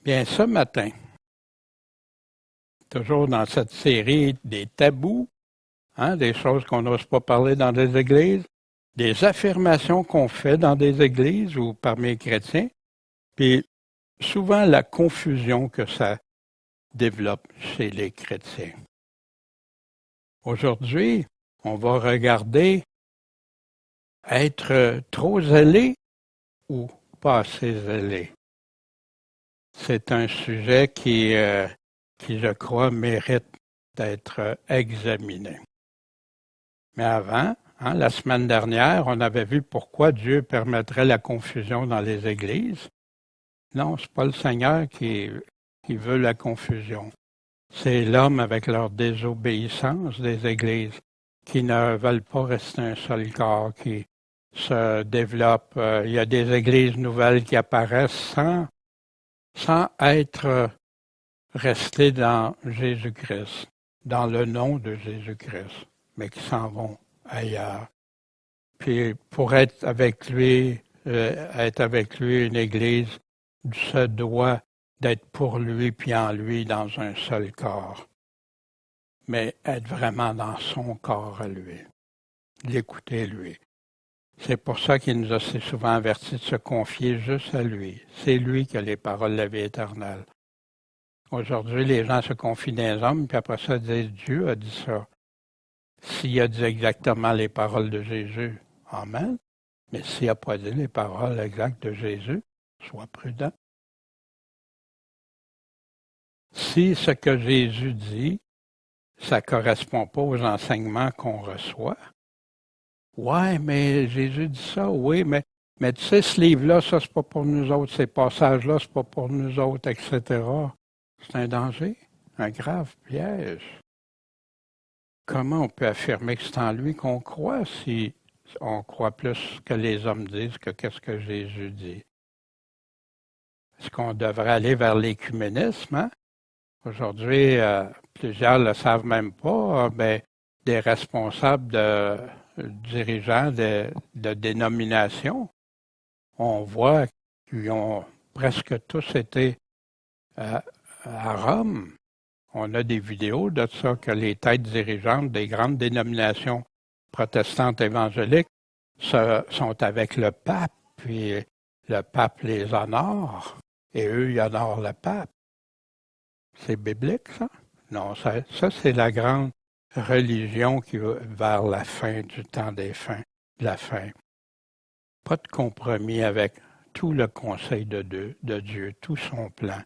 Bien, ce matin, toujours dans cette série des tabous, des choses qu'on n'ose pas parler dans des églises, des affirmations qu'on fait dans des églises ou parmi les chrétiens, puis souvent la confusion que ça développe chez les chrétiens. Aujourd'hui, on va regarder être trop zélé ou pas assez zélé. C'est un sujet qui, je crois, mérite d'être examiné. Mais avant, la semaine dernière, on avait vu pourquoi Dieu permettrait la confusion dans les églises. Non, c'est pas le Seigneur qui veut la confusion. C'est l'homme avec leur désobéissance des églises qui ne veulent pas rester un seul corps, qui se développent. Il y a des églises nouvelles qui apparaissent sans être restées dans Jésus-Christ, dans le nom de Jésus-Christ, mais qui s'en vont ailleurs. Puis pour être avec lui, une Église se doit d'être pour lui puis en lui dans un seul corps, mais être vraiment dans son corps à lui, l'écouter lui. C'est pour ça qu'il nous a si souvent avertis de se confier juste à lui. C'est lui qui a les paroles de la vie éternelle. Aujourd'hui, les gens se confient dans les hommes, puis après ça, disent Dieu a dit ça. S'il a dit exactement les paroles de Jésus, amen. Mais s'il n'a pas dit les paroles exactes de Jésus, sois prudent. Si ce que Jésus dit, ça ne correspond pas aux enseignements qu'on reçoit, ouais, mais Jésus dit ça, oui, mais tu sais, ce livre-là, ça, c'est pas pour nous autres, ces passages-là, c'est pas pour nous autres, etc. C'est un danger, un grave piège. Comment on peut affirmer que c'est en lui qu'on croit si on croit plus que les hommes disent que qu'est-ce que Jésus dit? Est-ce qu'on devrait aller vers l'écuménisme? Hein? Aujourd'hui, plusieurs ne le savent même pas, mais des responsables dirigeants de dénominations, on voit qu'ils ont presque tous été à Rome. On a des vidéos de ça, que les têtes dirigeantes des grandes dénominations protestantes évangéliques sont avec le pape, puis le pape les honore, et eux, ils honorent le pape. C'est biblique, ça? Non, ça c'est la grande religion qui va vers la fin du temps des fins, de la fin. Pas de compromis avec tout le conseil de Dieu, tout son plan.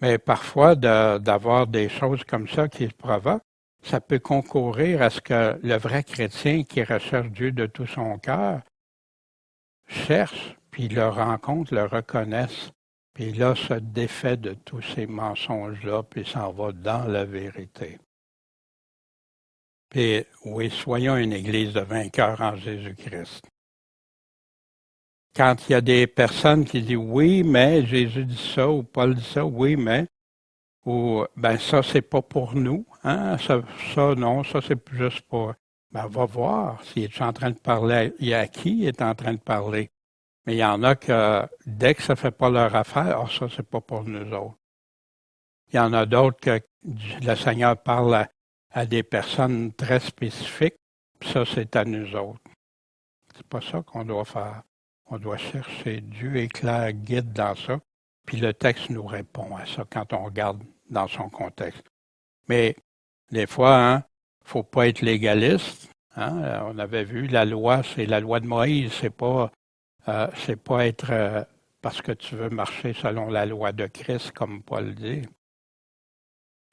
Mais parfois, d'avoir des choses comme ça qui se provoquent, ça peut concourir à ce que le vrai chrétien qui recherche Dieu de tout son cœur cherche, puis le rencontre, le reconnaisse, puis là, se défait de tous ces mensonges-là, puis s'en va dans la vérité. Puis oui, soyons une Église de vainqueurs en Jésus-Christ. Quand il y a des personnes qui disent oui, mais Jésus dit ça, ou Paul dit ça, oui, mais, ou ben ça, c'est pas pour nous, hein, ça non, ça c'est juste pour. Ben, va voir s'il est en train de parler, à qui il est en train de parler. Mais il y en a que dès que ça fait pas leur affaire, ça, c'est pas pour nous autres. Il y en a d'autres que le Seigneur parle à des personnes très spécifiques, puis ça, c'est à nous autres. C'est pas ça qu'on doit faire. On doit chercher Dieu éclaire, guide dans ça, puis le texte nous répond à ça quand on regarde dans son contexte. Mais des fois, faut pas être légaliste. On avait vu la loi, c'est la loi de Moïse, c'est pas être parce que tu veux marcher selon la loi de Christ, comme Paul dit,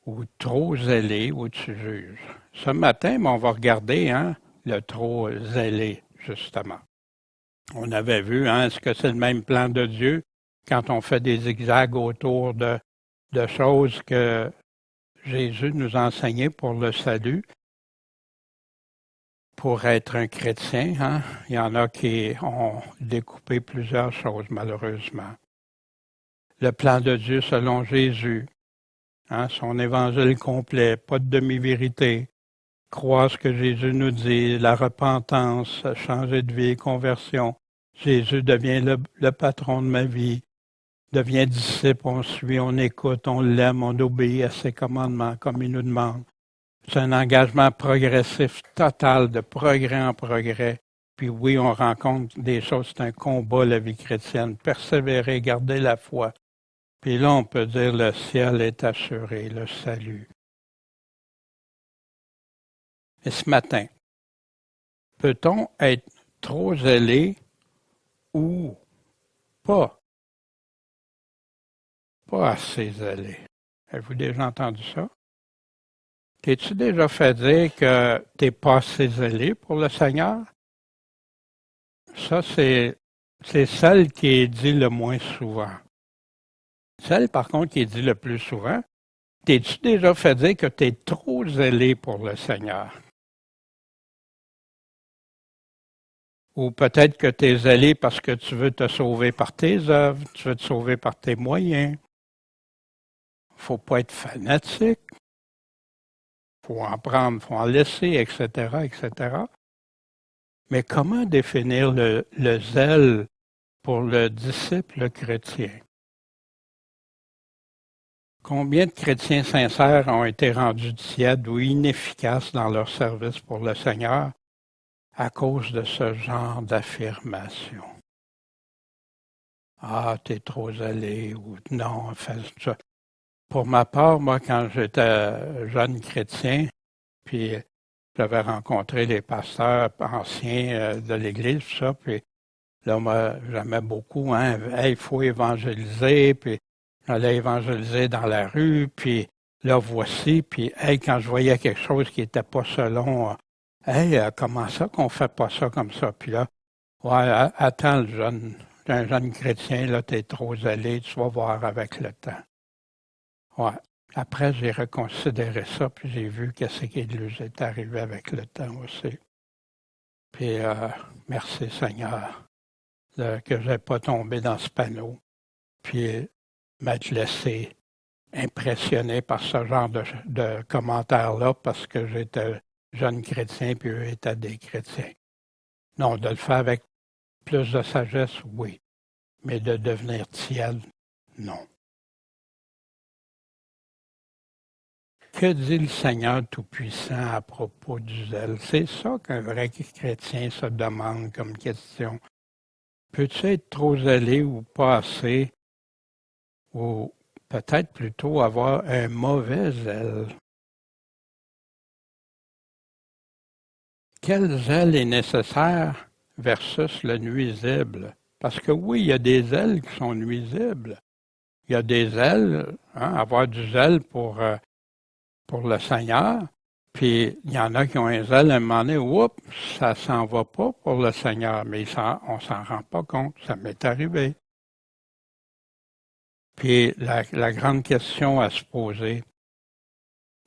ou trop zélé, ou tu juges. Ce matin, on va regarder le trop zélé, justement. On avait vu, est-ce que c'est le même plan de Dieu quand on fait des zigzags autour de choses que Jésus nous a enseignées pour le salut? Pour être un chrétien, il y en a qui ont découpé plusieurs choses, malheureusement. Le plan de Dieu selon Jésus, son évangile complet, pas de demi-vérité, croire ce que Jésus nous dit, la repentance, changer de vie, conversion. Jésus devient le patron de ma vie. devient disciple, on suit, on écoute, on l'aime, on obéit à ses commandements comme il nous demande. C'est un engagement progressif total, de progrès en progrès. Puis oui, on rencontre des choses, c'est un combat, la vie chrétienne. Persévérer, garder la foi. Puis là, on peut dire le ciel est assuré, le salut. Et ce matin, peut-on être trop zélé ou pas? Pas assez zélé. Avez-vous déjà entendu ça? T'es-tu déjà fait dire que t'es pas assez zélé pour le Seigneur? Ça, c'est celle qui est dit le moins souvent. Celle, par contre, qui est dit le plus souvent, t'es-tu déjà fait dire que t'es trop zélé pour le Seigneur? Ou peut-être que t'es zélé parce que tu veux te sauver par tes œuvres, tu veux te sauver par tes moyens. Faut pas être fanatique. Faut en prendre, faut en laisser, etc., etc. Mais comment définir le zèle pour le disciple chrétien? Combien de chrétiens sincères ont été rendus tièdes ou inefficaces dans leur service pour le Seigneur à cause de ce genre d'affirmation? Ah, t'es trop zélé ou non, fais ça. Pour ma part, moi, quand j'étais jeune chrétien, puis j'avais rencontré les pasteurs anciens de l'Église, tout ça, puis là, moi, j'aimais beaucoup, hein, hey, il faut évangéliser, puis j'allais évangéliser dans la rue, puis là, voici, puis hey, quand je voyais quelque chose qui n'était pas selon, hey, comment ça qu'on fait pas ça comme ça? Puis là, ouais, attends, un jeune chrétien, là, t'es trop zélé, tu vas voir avec le temps. Ouais. Après, j'ai reconsidéré ça, puis j'ai vu qu'est-ce qui lui est arrivé avec le temps aussi. Puis, merci Seigneur que je n'ai pas tombé dans ce panneau, puis m'être laissé impressionné par ce genre de commentaires-là parce que j'étais jeune chrétien, puis eux étaient des chrétiens. Non, de le faire avec plus de sagesse, oui, mais de devenir tiède, non. Que dit le Seigneur Tout-Puissant à propos du zèle? C'est ça qu'un vrai chrétien se demande comme question. Peux-tu être trop zélé ou pas assez? Ou peut-être plutôt avoir un mauvais zèle? Quel zèle est nécessaire versus le nuisible? Parce que oui, il y a des zèles qui sont nuisibles. Il y a des zèles, hein, avoir du zèle pour le Seigneur. Puis il y en a qui ont un zèle, à un moment donné, oups, ça s'en va pas pour le Seigneur, mais on s'en rend pas compte. Ça m'est arrivé. Puis la grande question à se poser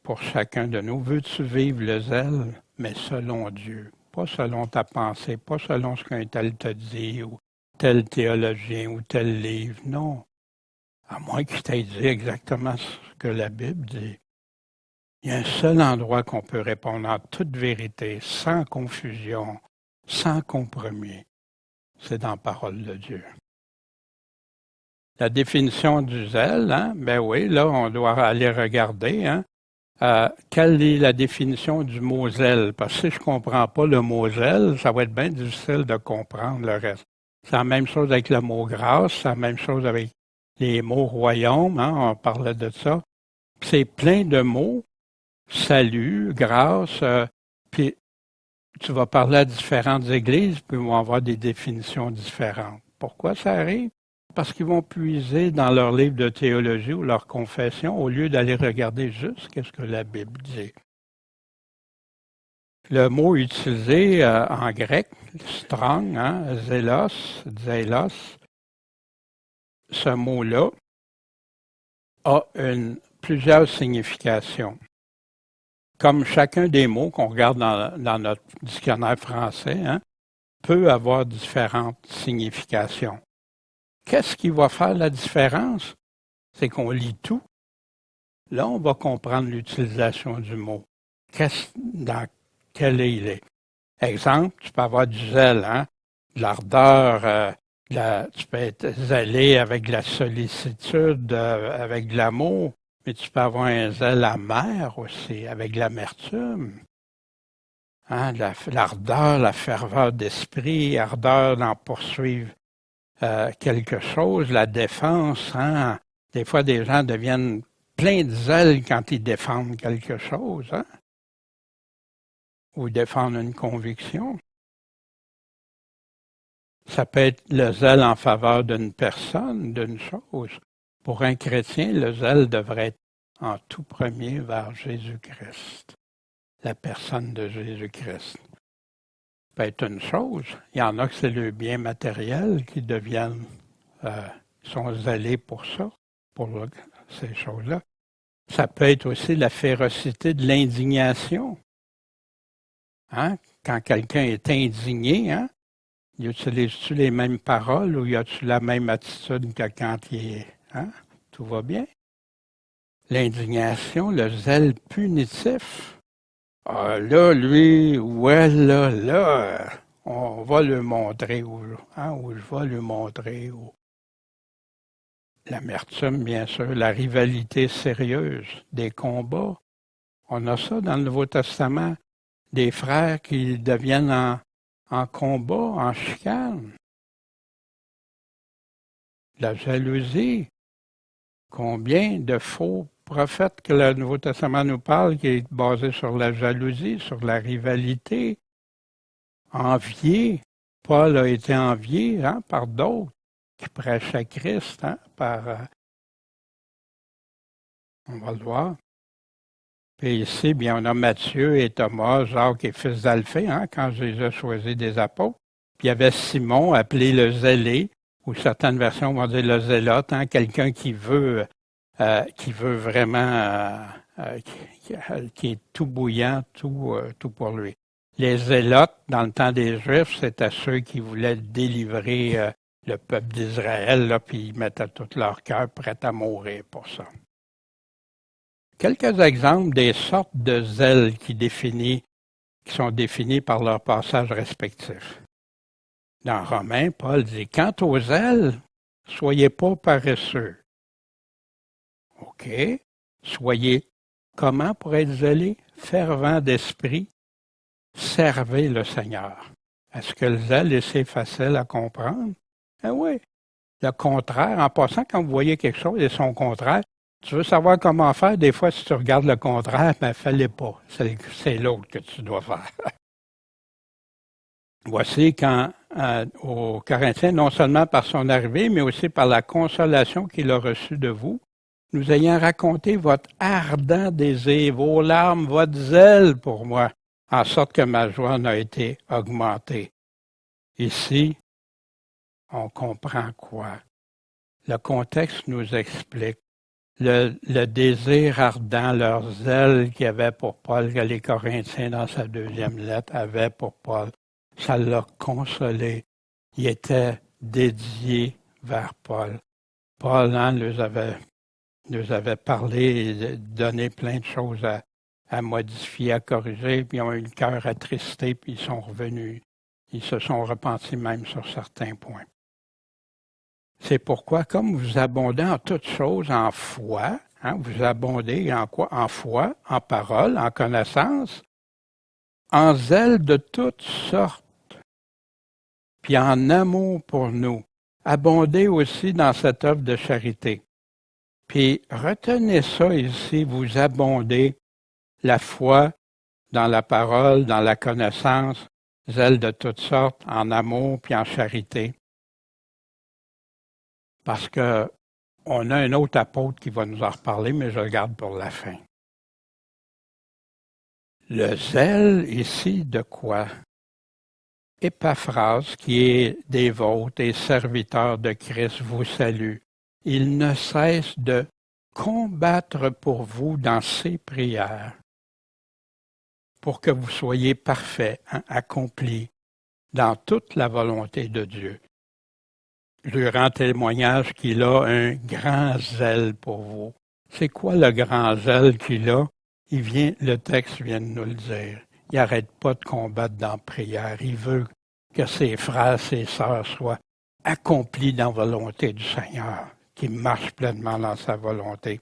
pour chacun de nous, veux-tu vivre le zèle, mais selon Dieu, pas selon ta pensée, pas selon ce qu'un tel te dit, ou tel théologien, ou tel livre, non. À moins qu'il t'ait dit exactement ce que la Bible dit. Il y a un seul endroit qu'on peut répondre en toute vérité, sans confusion, sans compromis. C'est dans la parole de Dieu. La définition du zèle, hein? Ben oui, là, on doit aller regarder, hein? Quelle est la définition du mot zèle? Parce que si je ne comprends pas le mot zèle, ça va être bien difficile de comprendre le reste. C'est la même chose avec le mot grâce, c'est la même chose avec les mots royaume, hein? On parlait de ça. C'est plein de mots. Salut, grâce, puis tu vas parler à différentes églises, puis ils vont avoir des définitions différentes. Pourquoi ça arrive? Parce qu'ils vont puiser dans leur livre de théologie ou leur confession au lieu d'aller regarder juste ce que la Bible dit. Le mot utilisé en grec, strong, hein, zélos, ce mot-là a plusieurs significations. Comme chacun des mots qu'on regarde dans notre dictionnaire français, hein, peut avoir différentes significations. Qu'est-ce qui va faire la différence? C'est qu'on lit tout. Là, on va comprendre l'utilisation du mot. Dans quel il est. Exemple, tu peux avoir du zèle, hein, de l'ardeur Tu peux être zélé avec de la sollicitude, avec de l'amour, mais tu peux avoir un zèle amer aussi, avec de l'amertume. Hein, l'ardeur, la ferveur d'esprit, ardeur d'en poursuivre quelque chose, la défense. Hein. Des fois, des gens deviennent pleins de zèle quand ils défendent quelque chose, hein, ou défendent une conviction. Ça peut être le zèle en faveur d'une personne, d'une chose. Pour un chrétien, le zèle devrait être en tout premier vers Jésus-Christ, la personne de Jésus-Christ. Ça peut être une chose. Il y en a que c'est le bien matériel qui deviennent, sont zélés pour ça, pour ces choses-là. Ça peut être aussi la férocité de l'indignation. Hein? Quand quelqu'un est indigné, hein? Utilises-tu les mêmes paroles ou y a-tu la même attitude que quand il est... Hein? Tout va bien? L'indignation, le zèle punitif. Ah, là, lui, ouais, là, on va lui montrer, ou je vais lui montrer. L'amertume, bien sûr, la rivalité sérieuse, des combats. On a ça dans le Nouveau Testament, des frères qui deviennent en combat, en chicane. La jalousie. Combien de faux prophètes que le Nouveau Testament nous parle qui est basé sur la jalousie, sur la rivalité. Envié. Paul a été envié par d'autres qui prêchaient Christ. On va le voir. Puis ici, bien, on a Matthieu et Thomas, Jacques et fils d'Alphée, quand Jésus a choisi des apôtres. Puis il y avait Simon, appelé le zélé, ou certaines versions vont dire le zélote, quelqu'un qui veut vraiment, qui est tout bouillant, tout pour lui. Les zélotes, dans le temps des Juifs, c'était ceux qui voulaient délivrer le peuple d'Israël, là, puis ils mettaient tout leur cœur prêt à mourir pour ça. Quelques exemples des sortes de zèle qui sont définis par leurs passages respectifs. Dans Romains, Paul dit « Quant aux zèle, soyez pas paresseux. » OK. Soyez comment pour être zélé? Fervent d'esprit, servez le Seigneur. Est-ce que le zèle est si facile à comprendre? Ah oui. Le contraire, en passant, quand vous voyez quelque chose et son contraire, tu veux savoir comment faire, des fois, si tu regardes le contraire, ben, fais-le pas. C'est l'autre que tu dois faire. Voici quand, aux Corinthiens, non seulement par son arrivée, mais aussi par la consolation qu'il a reçue de vous, nous ayant raconté votre ardent désir, vos larmes, votre zèle pour moi, en sorte que ma joie n'a été augmentée. Ici, on comprend quoi? Le contexte nous explique le désir ardent, leur zèle qu'il y avait pour Paul, que les Corinthiens, dans sa deuxième lettre, avaient pour Paul. Ça l'a consolé. Il était dédié vers Paul. Paul nous avait parlé et donné plein de choses à modifier, à corriger, puis ils ont eu le cœur attristé, puis ils sont revenus. Ils se sont repentis même sur certains points. C'est pourquoi, comme vous abondez en toutes choses en foi, vous abondez en quoi? En foi, en parole, en connaissance, en zèle de toutes sortes, puis en amour pour nous. Abondez aussi dans cette œuvre de charité. Puis retenez ça ici, vous abondez la foi dans la parole, dans la connaissance, zèle de toutes sortes, en amour puis en charité. Parce que on a un autre apôtre qui va nous en reparler, mais je le garde pour la fin. Le zèle ici de quoi? Épaphras, qui est des vôtres et serviteur de Christ, vous salue. Il ne cesse de combattre pour vous dans ses prières, pour que vous soyez parfaits, accomplis dans toute la volonté de Dieu. Je lui rends témoignage qu'il a un grand zèle pour vous. C'est quoi le grand zèle qu'il a? Le texte vient de nous le dire. Il n'arrête pas de combattre dans la prière. Il veut que ses frères, ses sœurs soient accompli dans la volonté du Seigneur, qui marche pleinement dans sa volonté.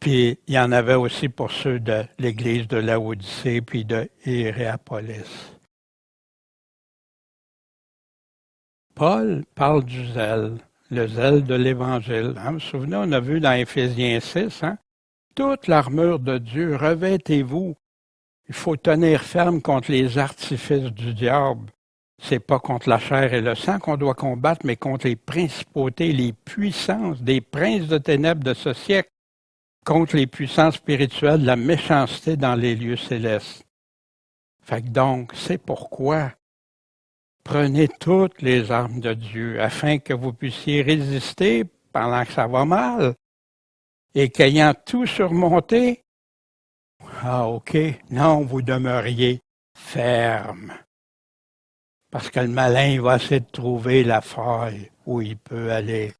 Puis il y en avait aussi pour ceux de l'Église de Laodicée puis de Hiérapolis. Paul parle du zèle, le zèle de l'Évangile. Vous vous souvenez, on a vu dans Éphésiens 6, toute l'armure de Dieu, revêtez-vous. Il faut tenir ferme contre les artifices du diable. C'est pas contre la chair et le sang qu'on doit combattre, mais contre les principautés, les puissances des princes de ténèbres de ce siècle, contre les puissances spirituelles de la méchanceté dans les lieux célestes. Fait que donc, c'est pourquoi prenez toutes les armes de Dieu afin que vous puissiez résister pendant que ça va mal et qu'ayant tout surmonté, OK, non, vous demeuriez ferme. Parce que le malin il va essayer de trouver la faille où il peut aller.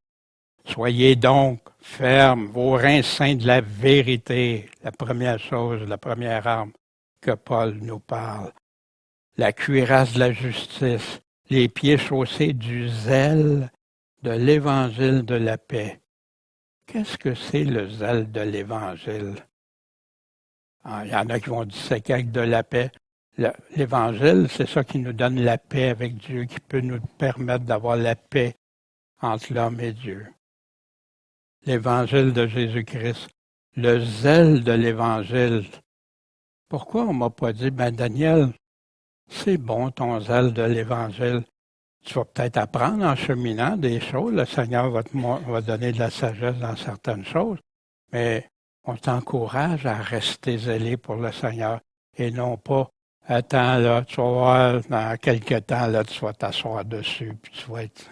Soyez donc fermes, vos reins saints de la vérité, la première chose, la première arme que Paul nous parle. La cuirasse de la justice, les pieds chaussés du zèle de l'Évangile de la paix. Qu'est-ce que c'est le zèle de l'Évangile? Il y en a qui vont disséquer avec de la paix. L'Évangile, c'est ça qui nous donne la paix avec Dieu, qui peut nous permettre d'avoir la paix entre l'homme et Dieu. L'Évangile de Jésus-Christ, le zèle de l'Évangile. Pourquoi on ne m'a pas dit, Daniel, c'est bon ton zèle de l'Évangile. Tu vas peut-être apprendre en cheminant des choses. Le Seigneur va donner de la sagesse dans certaines choses, mais on t'encourage à rester zélé pour le Seigneur et non pas attends là, tu vas voir, dans quelques temps, là, tu vas t'asseoir dessus, puis tu vas être.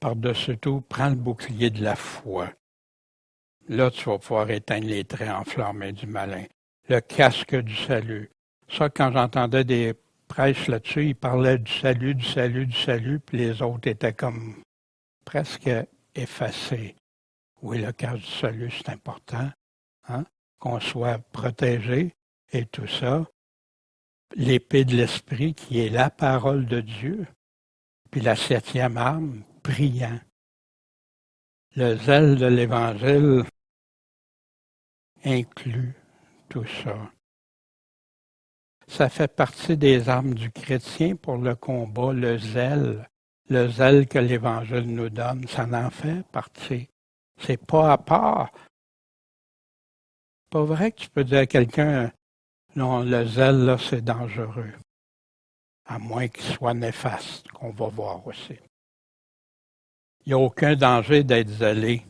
Par-dessus tout, prends le bouclier de la foi. Là, tu vas pouvoir éteindre les traits enflammés du malin. Le casque du salut. Ça, quand j'entendais des prêches là-dessus, ils parlaient du salut, du salut, du salut, puis les autres étaient comme presque effacés. Oui, le casque du salut, c'est important, qu'on soit protégé et tout ça. L'épée de l'esprit, qui est la parole de Dieu. Puis la 7e arme, priant. Le zèle de l'Évangile inclut tout ça. Ça fait partie des armes du chrétien pour le combat, le zèle que l'Évangile nous donne, ça en fait partie. C'est pas à part. Pas vrai que tu peux dire à quelqu'un, non, le zèle, là, c'est dangereux. À moins qu'il soit néfaste, qu'on va voir aussi. Il n'y a aucun danger d'être zélé.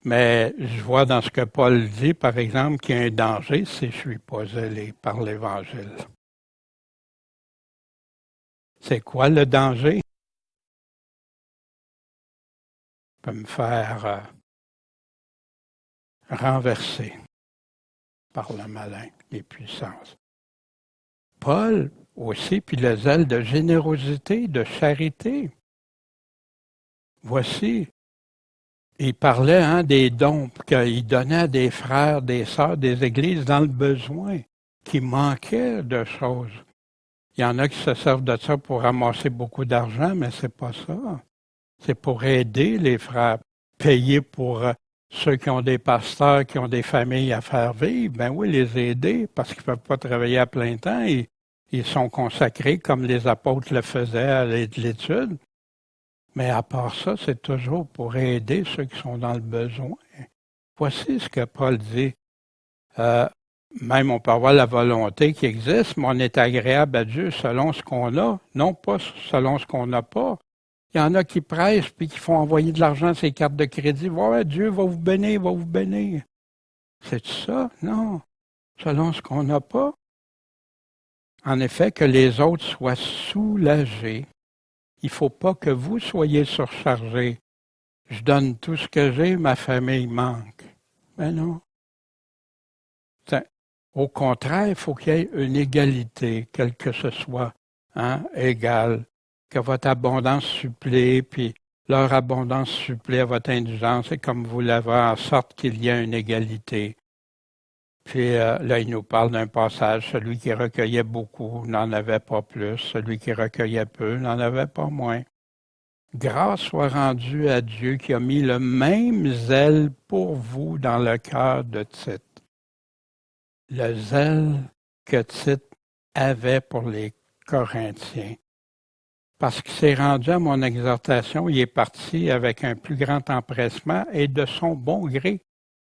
Mais je vois dans ce que Paul dit, par exemple, qu'il y a un danger si je ne suis pas zélé par l'Évangile. C'est quoi le danger? Il peut me faire renverser par le malin, les puissances. Paul aussi, puis le zèle de générosité, de charité. Voici, il parlait des dons qu'il donnait à des frères, des sœurs, des églises dans le besoin, qui manquaient de choses. Il y en a qui se servent de ça pour ramasser beaucoup d'argent, mais c'est pas ça. C'est pour aider les frères, payer pour ceux qui ont des pasteurs, qui ont des familles à faire vivre. Ben oui, les aider, parce qu'ils ne peuvent pas travailler à plein temps. Ils sont consacrés comme les apôtres le faisaient à l'étude. Mais à part ça, c'est toujours pour aider ceux qui sont dans le besoin. Voici ce que Paul dit. Même on peut avoir la volonté qui existe, mais on est agréable à Dieu selon ce qu'on a, non pas selon ce qu'on n'a pas. Il y en a qui prêchent puis qui font envoyer de l'argent sur les cartes de crédit. Ouais, Dieu va vous bénir, va vous bénir. C'est ça? Non. Selon ce qu'on n'a pas. En effet, que les autres soient soulagés. Il ne faut pas que vous soyez surchargés. Je donne tout ce que j'ai, ma famille manque. Mais non. Au contraire, il faut qu'il y ait une égalité, quelle que ce soit, égale. Que votre abondance supplée, puis leur abondance supplée à votre indigence, et comme vous l'avez en sorte qu'il y ait une égalité. Puis là, il nous parle d'un passage, celui qui recueillait beaucoup n'en avait pas plus, celui qui recueillait peu n'en avait pas moins. Grâce soit rendue à Dieu qui a mis le même zèle pour vous dans le cœur de Tite. Le zèle que Tite avait pour les Corinthiens. Parce qu'il s'est rendu à mon exhortation, il est parti avec un plus grand empressement et de son bon gré.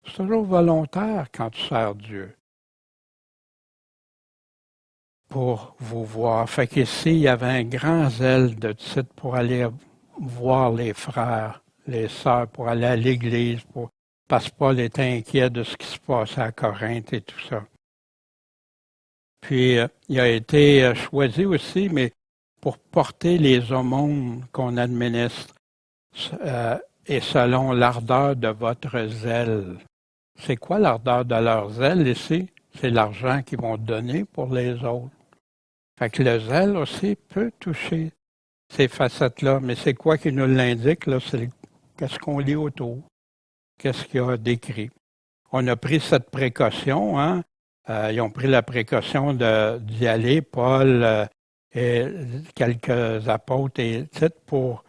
C'est toujours volontaire quand tu sers Dieu. Pour vous voir. Fait qu'ici, il y avait un grand zèle de Tite pour aller voir les frères, les sœurs, pour aller à l'église, parce que Paul était inquiet de ce qui se passait à Corinthe et tout ça. Puis, il a été choisi aussi, mais pour porter les aumônes qu'on administre, et selon l'ardeur de votre zèle. C'est quoi l'ardeur de leur zèle ici? C'est l'argent qu'ils vont donner pour les autres. Fait que le zèle aussi peut toucher ces facettes-là, mais c'est quoi qui nous l'indique? Là? C'est qu'est-ce qu'on lit autour? Qu'est-ce qu'il y a décrit? On a pris cette précaution, hein? Ils ont pris la précaution d'y aller, Paul et quelques apôtres et titres pour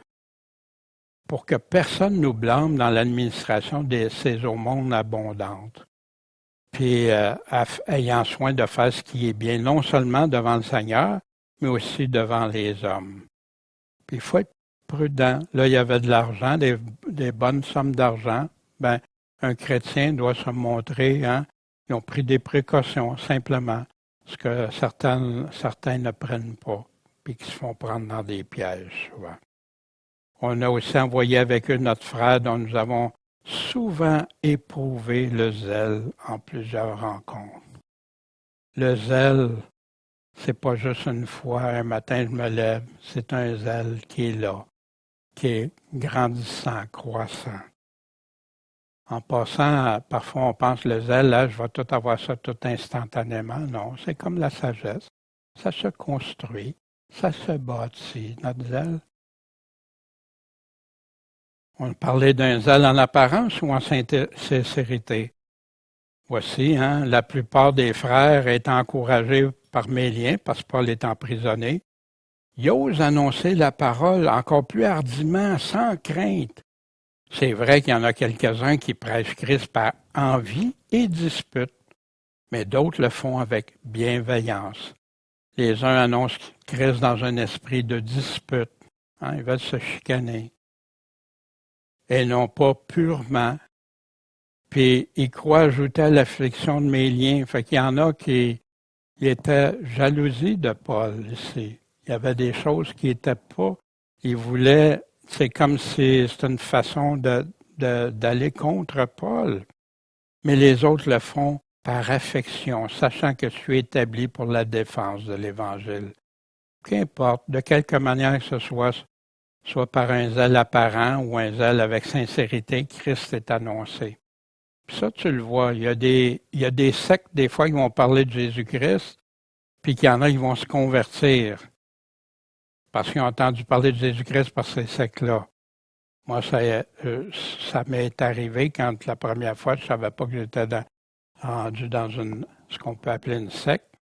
que personne nous blâme dans l'administration de ces aumônes abondantes. Puis ayant soin de faire ce qui est bien, non seulement devant le Seigneur, mais aussi devant les hommes. Puis il faut être prudent. Là, il y avait de l'argent, des bonnes sommes d'argent. Ben, un chrétien doit se montrer, hein, ils ont pris des précautions, simplement, ce que certains ne prennent pas, puis qui se font prendre dans des pièges, souvent. On a aussi envoyé avec eux notre frère dont nous avons souvent éprouvé le zèle en plusieurs rencontres. Le zèle, c'est pas juste une fois, un matin je me lève, c'est un zèle qui est là, qui est grandissant, croissant. En passant, parfois on pense le zèle, là, je vais tout avoir ça tout instantanément. Non, c'est comme la sagesse. Ça se construit, ça se bâtit, notre zèle. On parlait d'un zèle en apparence ou en sincérité. Voici, hein, la plupart des frères étant encouragés par mes liens, parce que Paul est emprisonné, ils osent annoncer la parole encore plus hardiment, sans crainte. C'est vrai qu'il y en a quelques-uns qui prêchent Christ par envie et dispute, mais d'autres le font avec bienveillance. Les uns annoncent Christ dans un esprit de dispute. Hein, ils veulent se chicaner. Et non pas purement. Puis ils croient ajouter à l'affliction de mes liens. Fait qu'il y en a qui étaient jalousie de Paul ici. Il y avait des choses qui n'étaient pas. Ils voulaient, c'est comme si c'était une façon d'aller contre Paul. Mais les autres le font par affection, sachant que je suis établi pour la défense de l'Évangile. Qu'importe, de quelque manière que ce soit par un zèle apparent ou un zèle avec sincérité, Christ est annoncé. Puis ça, tu le vois, il y a des sectes, des fois, qui vont parler de Jésus-Christ, puis qu'il y en a qui vont se convertir parce qu'ils ont entendu parler de Jésus-Christ par ces sectes-là. Moi, ça m'est arrivé quand la première fois, je ne savais pas que j'étais rendu dans ce qu'on peut appeler une secte.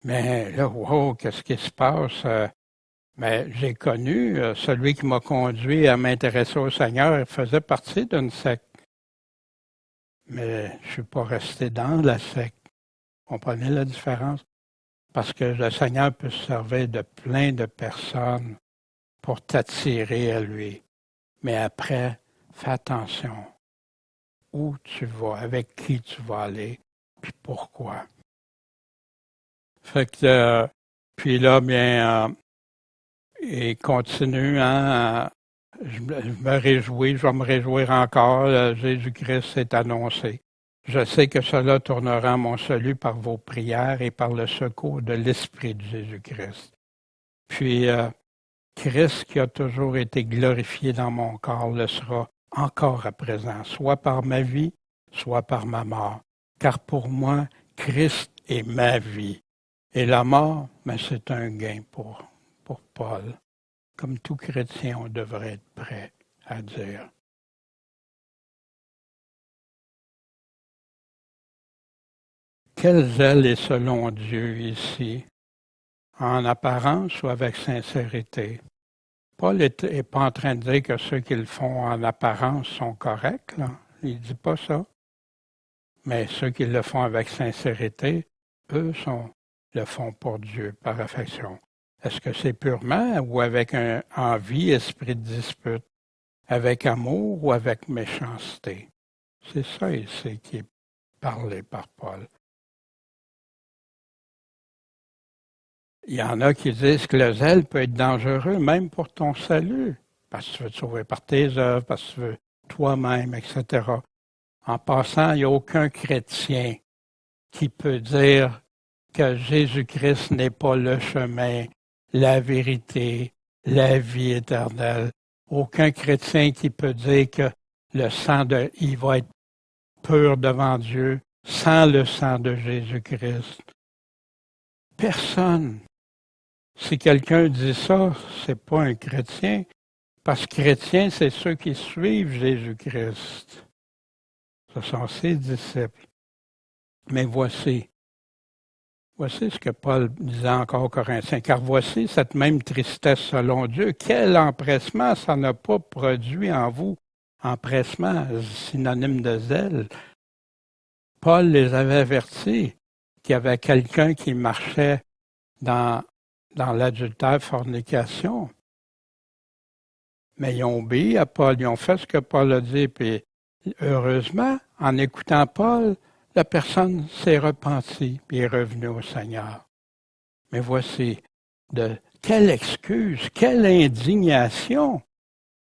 Mais là, wow, qu'est-ce qui se passe? Mais j'ai connu celui qui m'a conduit à m'intéresser au Seigneur, il faisait partie d'une secte. Mais je ne suis pas resté dans la secte. Vous comprenez la différence? Parce que le Seigneur peut se servir de plein de personnes pour t'attirer à lui. Mais après, fais attention. Où tu vas, avec qui tu vas aller, puis pourquoi. Fait que, puis là, bien, il continue, hein, je me réjouis, je vais me réjouir encore, Jésus-Christ est annoncé. Je sais que cela tournera mon salut par vos prières et par le secours de l'Esprit de Jésus-Christ. Puis, Christ qui a toujours été glorifié dans mon corps le sera encore à présent, soit par ma vie, soit par ma mort. Car pour moi, Christ est ma vie. Et la mort, mais c'est un gain pour Paul. Comme tout chrétien, on devrait être prêt à dire Quel zèle est selon Dieu ici? En apparence ou avec sincérité? Paul n'est pas en train de dire que ceux qui le font en apparence sont corrects, là. Il ne dit pas ça. Mais ceux qui le font avec sincérité, eux le font pour Dieu, par affection. Est-ce que c'est purement ou avec un envie, esprit de dispute, avec amour ou avec méchanceté? C'est ça ici qui est parlé par Paul. Il y en a qui disent que le zèle peut être dangereux même pour ton salut, parce que tu veux te sauver par tes œuvres, parce que tu veux toi-même, etc. En passant, il n'y a aucun chrétien qui peut dire que Jésus-Christ n'est pas le chemin, la vérité, la vie éternelle. Aucun chrétien qui peut dire que il va être pur devant Dieu sans le sang de Jésus-Christ. Personne. Si quelqu'un dit ça, c'est pas un chrétien, parce que chrétien, c'est ceux qui suivent Jésus-Christ. Ce sont ses disciples. Mais voici ce que Paul disait encore aux Corinthiens, car voici cette même tristesse selon Dieu. Quel empressement ça n'a pas produit en vous? Empressement, synonyme de zèle. Paul les avait avertis qu'il y avait quelqu'un qui marchait dans l'adultère, fornication. Mais ils ont obéi à Paul, ils ont fait ce que Paul a dit, puis heureusement, en écoutant Paul, la personne s'est repentie et est revenue au Seigneur. Mais voici, quelle excuse, quelle indignation!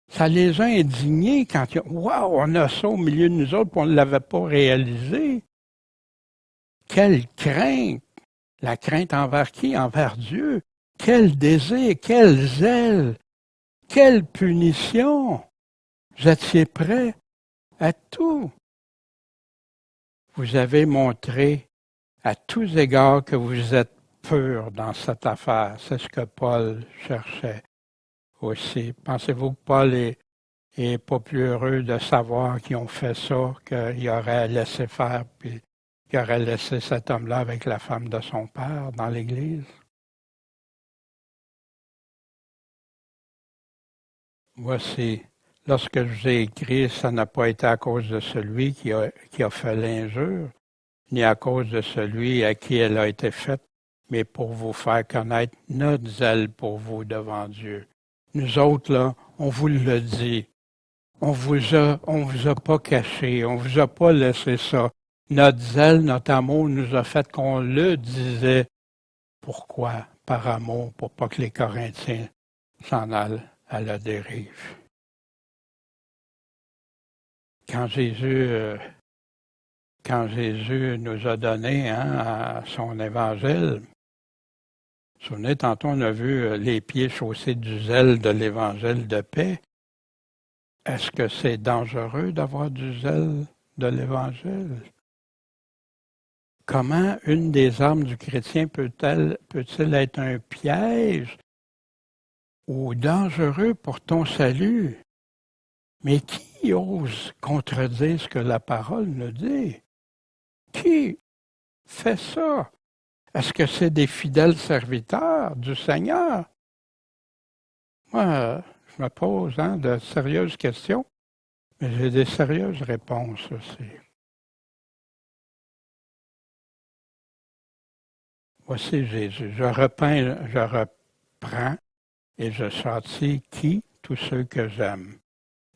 Ça les a indignés quand wow, on a ça au milieu de nous autres, puis on ne l'avait pas réalisé. Quelle crainte! La crainte envers qui? Envers Dieu. Quel désir, quel zèle, quelle punition! Vous étiez prêts à tout. Vous avez montré à tous égards que vous êtes pur dans cette affaire. C'est ce que Paul cherchait aussi. Pensez-vous que Paul est pas plus heureux de savoir qu'ils ont fait ça, qu'il aurait laissé faire, puis qu'il aurait laissé cet homme-là avec la femme de son père dans l'Église? Voici, lorsque je vous ai écrit, ça n'a pas été à cause de celui qui a fait l'injure, ni à cause de celui à qui elle a été faite, mais pour vous faire connaître notre zèle pour vous devant Dieu. Nous autres, là, on vous le dit. On vous a pas caché, on vous a pas laissé ça. Notre zèle, notre amour nous a fait qu'on le disait. Pourquoi? Par amour, pour pas que les Corinthiens s'en allent à la dérive. Quand Jésus nous a donné son évangile, vous vous souvenez, tantôt on a vu les pieds chaussés du zèle de l'évangile de paix. Est-ce que c'est dangereux d'avoir du zèle de l'évangile? Comment une des armes du chrétien peut-il être un piège ou dangereux pour ton salut? Mais qui ose contredire ce que la parole nous dit? Qui fait ça? Est-ce que c'est des fidèles serviteurs du Seigneur? Moi, je me pose de sérieuses questions, mais j'ai des sérieuses réponses aussi. Voici Jésus. Je reprends et je châtie qui? Tous ceux que j'aime.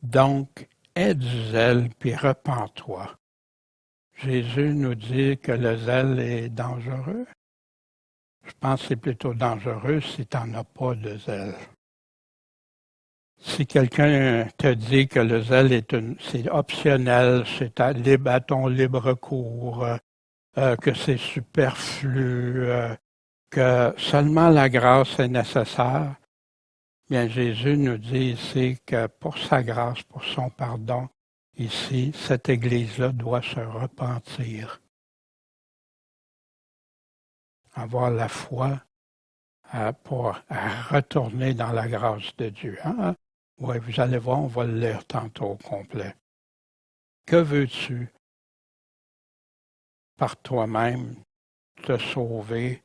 Donc, aie du zèle, puis repens-toi. Jésus nous dit que le zèle est dangereux. Je pense que c'est plutôt dangereux si tu n'en as pas de zèle. Si quelqu'un te dit que le zèle c'est optionnel, c'est à ton libre cours, que c'est superflu, que seulement la grâce est nécessaire, bien Jésus nous dit ici que pour sa grâce, pour son pardon, ici, cette Église-là doit se repentir. Avoir la foi pour retourner dans la grâce de Dieu. Hein? Oui, vous allez voir, on va le lire tantôt au complet. Que veux-tu par toi-même te sauver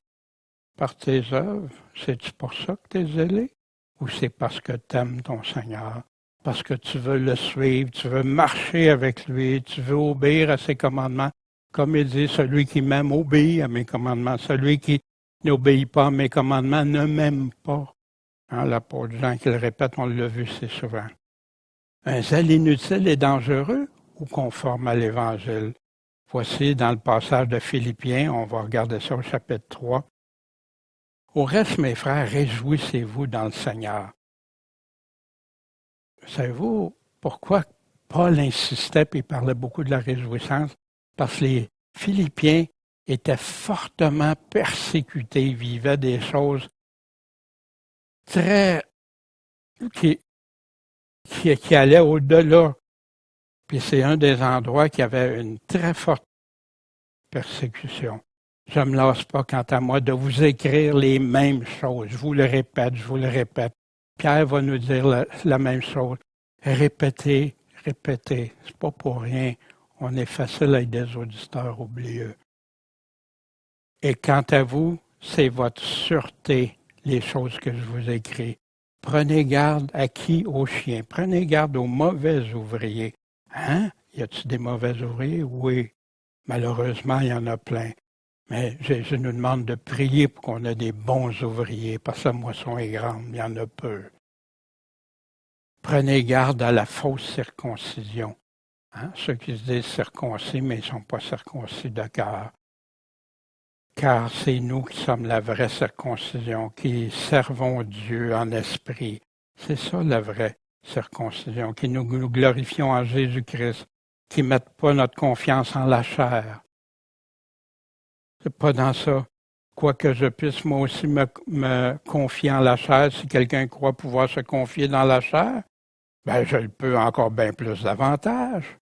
par tes œuvres? C'est-tu pour ça que tu es zélé? Ou c'est parce que tu aimes ton Seigneur? Parce que tu veux le suivre, tu veux marcher avec lui, tu veux obéir à ses commandements? Comme il dit, celui qui m'aime obéit à mes commandements. Celui qui n'obéit pas à mes commandements ne m'aime pas. Hein, l'apôtre Jean qui le répète, on l'a vu si souvent. Un zèle inutile et dangereux ou conforme à l'Évangile? Voici dans le passage de Philippiens, on va regarder ça au chapitre 3. Au reste, mes frères, réjouissez-vous dans le Seigneur. Savez-vous pourquoi Paul insistait et parlait beaucoup de la réjouissance? Parce que les Philippiens étaient fortement persécutés, ils vivaient des choses très qui allaient au-delà. Puis c'est un des endroits qui avait une très forte persécution. Je ne me lasse pas, quant à moi, de vous écrire les mêmes choses. Je vous le répète, je vous le répète. Pierre va nous dire la même chose. Répétez, répétez. C'est pas pour rien. On est facile avec des auditeurs oublieux. Et quant à vous, c'est votre sûreté, les choses que je vous écris. Prenez garde à qui? Aux chiens. Prenez garde aux mauvais ouvriers. Hein? Y a-t-il des mauvais ouvriers? Oui. Malheureusement, il y en a plein. Mais Jésus nous demande de prier pour qu'on ait des bons ouvriers, parce que la moisson est grande, il y en a peu. Prenez garde à la fausse circoncision. Hein? Ceux qui se disent circoncis, mais ils ne sont pas circoncis de cœur. Car c'est nous qui sommes la vraie circoncision, qui servons Dieu en esprit. C'est ça la vraie circoncision, qui nous glorifions en Jésus-Christ, qui ne mettent pas notre confiance en la chair. C'est pas dans ça. Quoique je puisse moi aussi me confier en la chair, si quelqu'un croit pouvoir se confier dans la chair, ben je le peux encore bien plus davantage.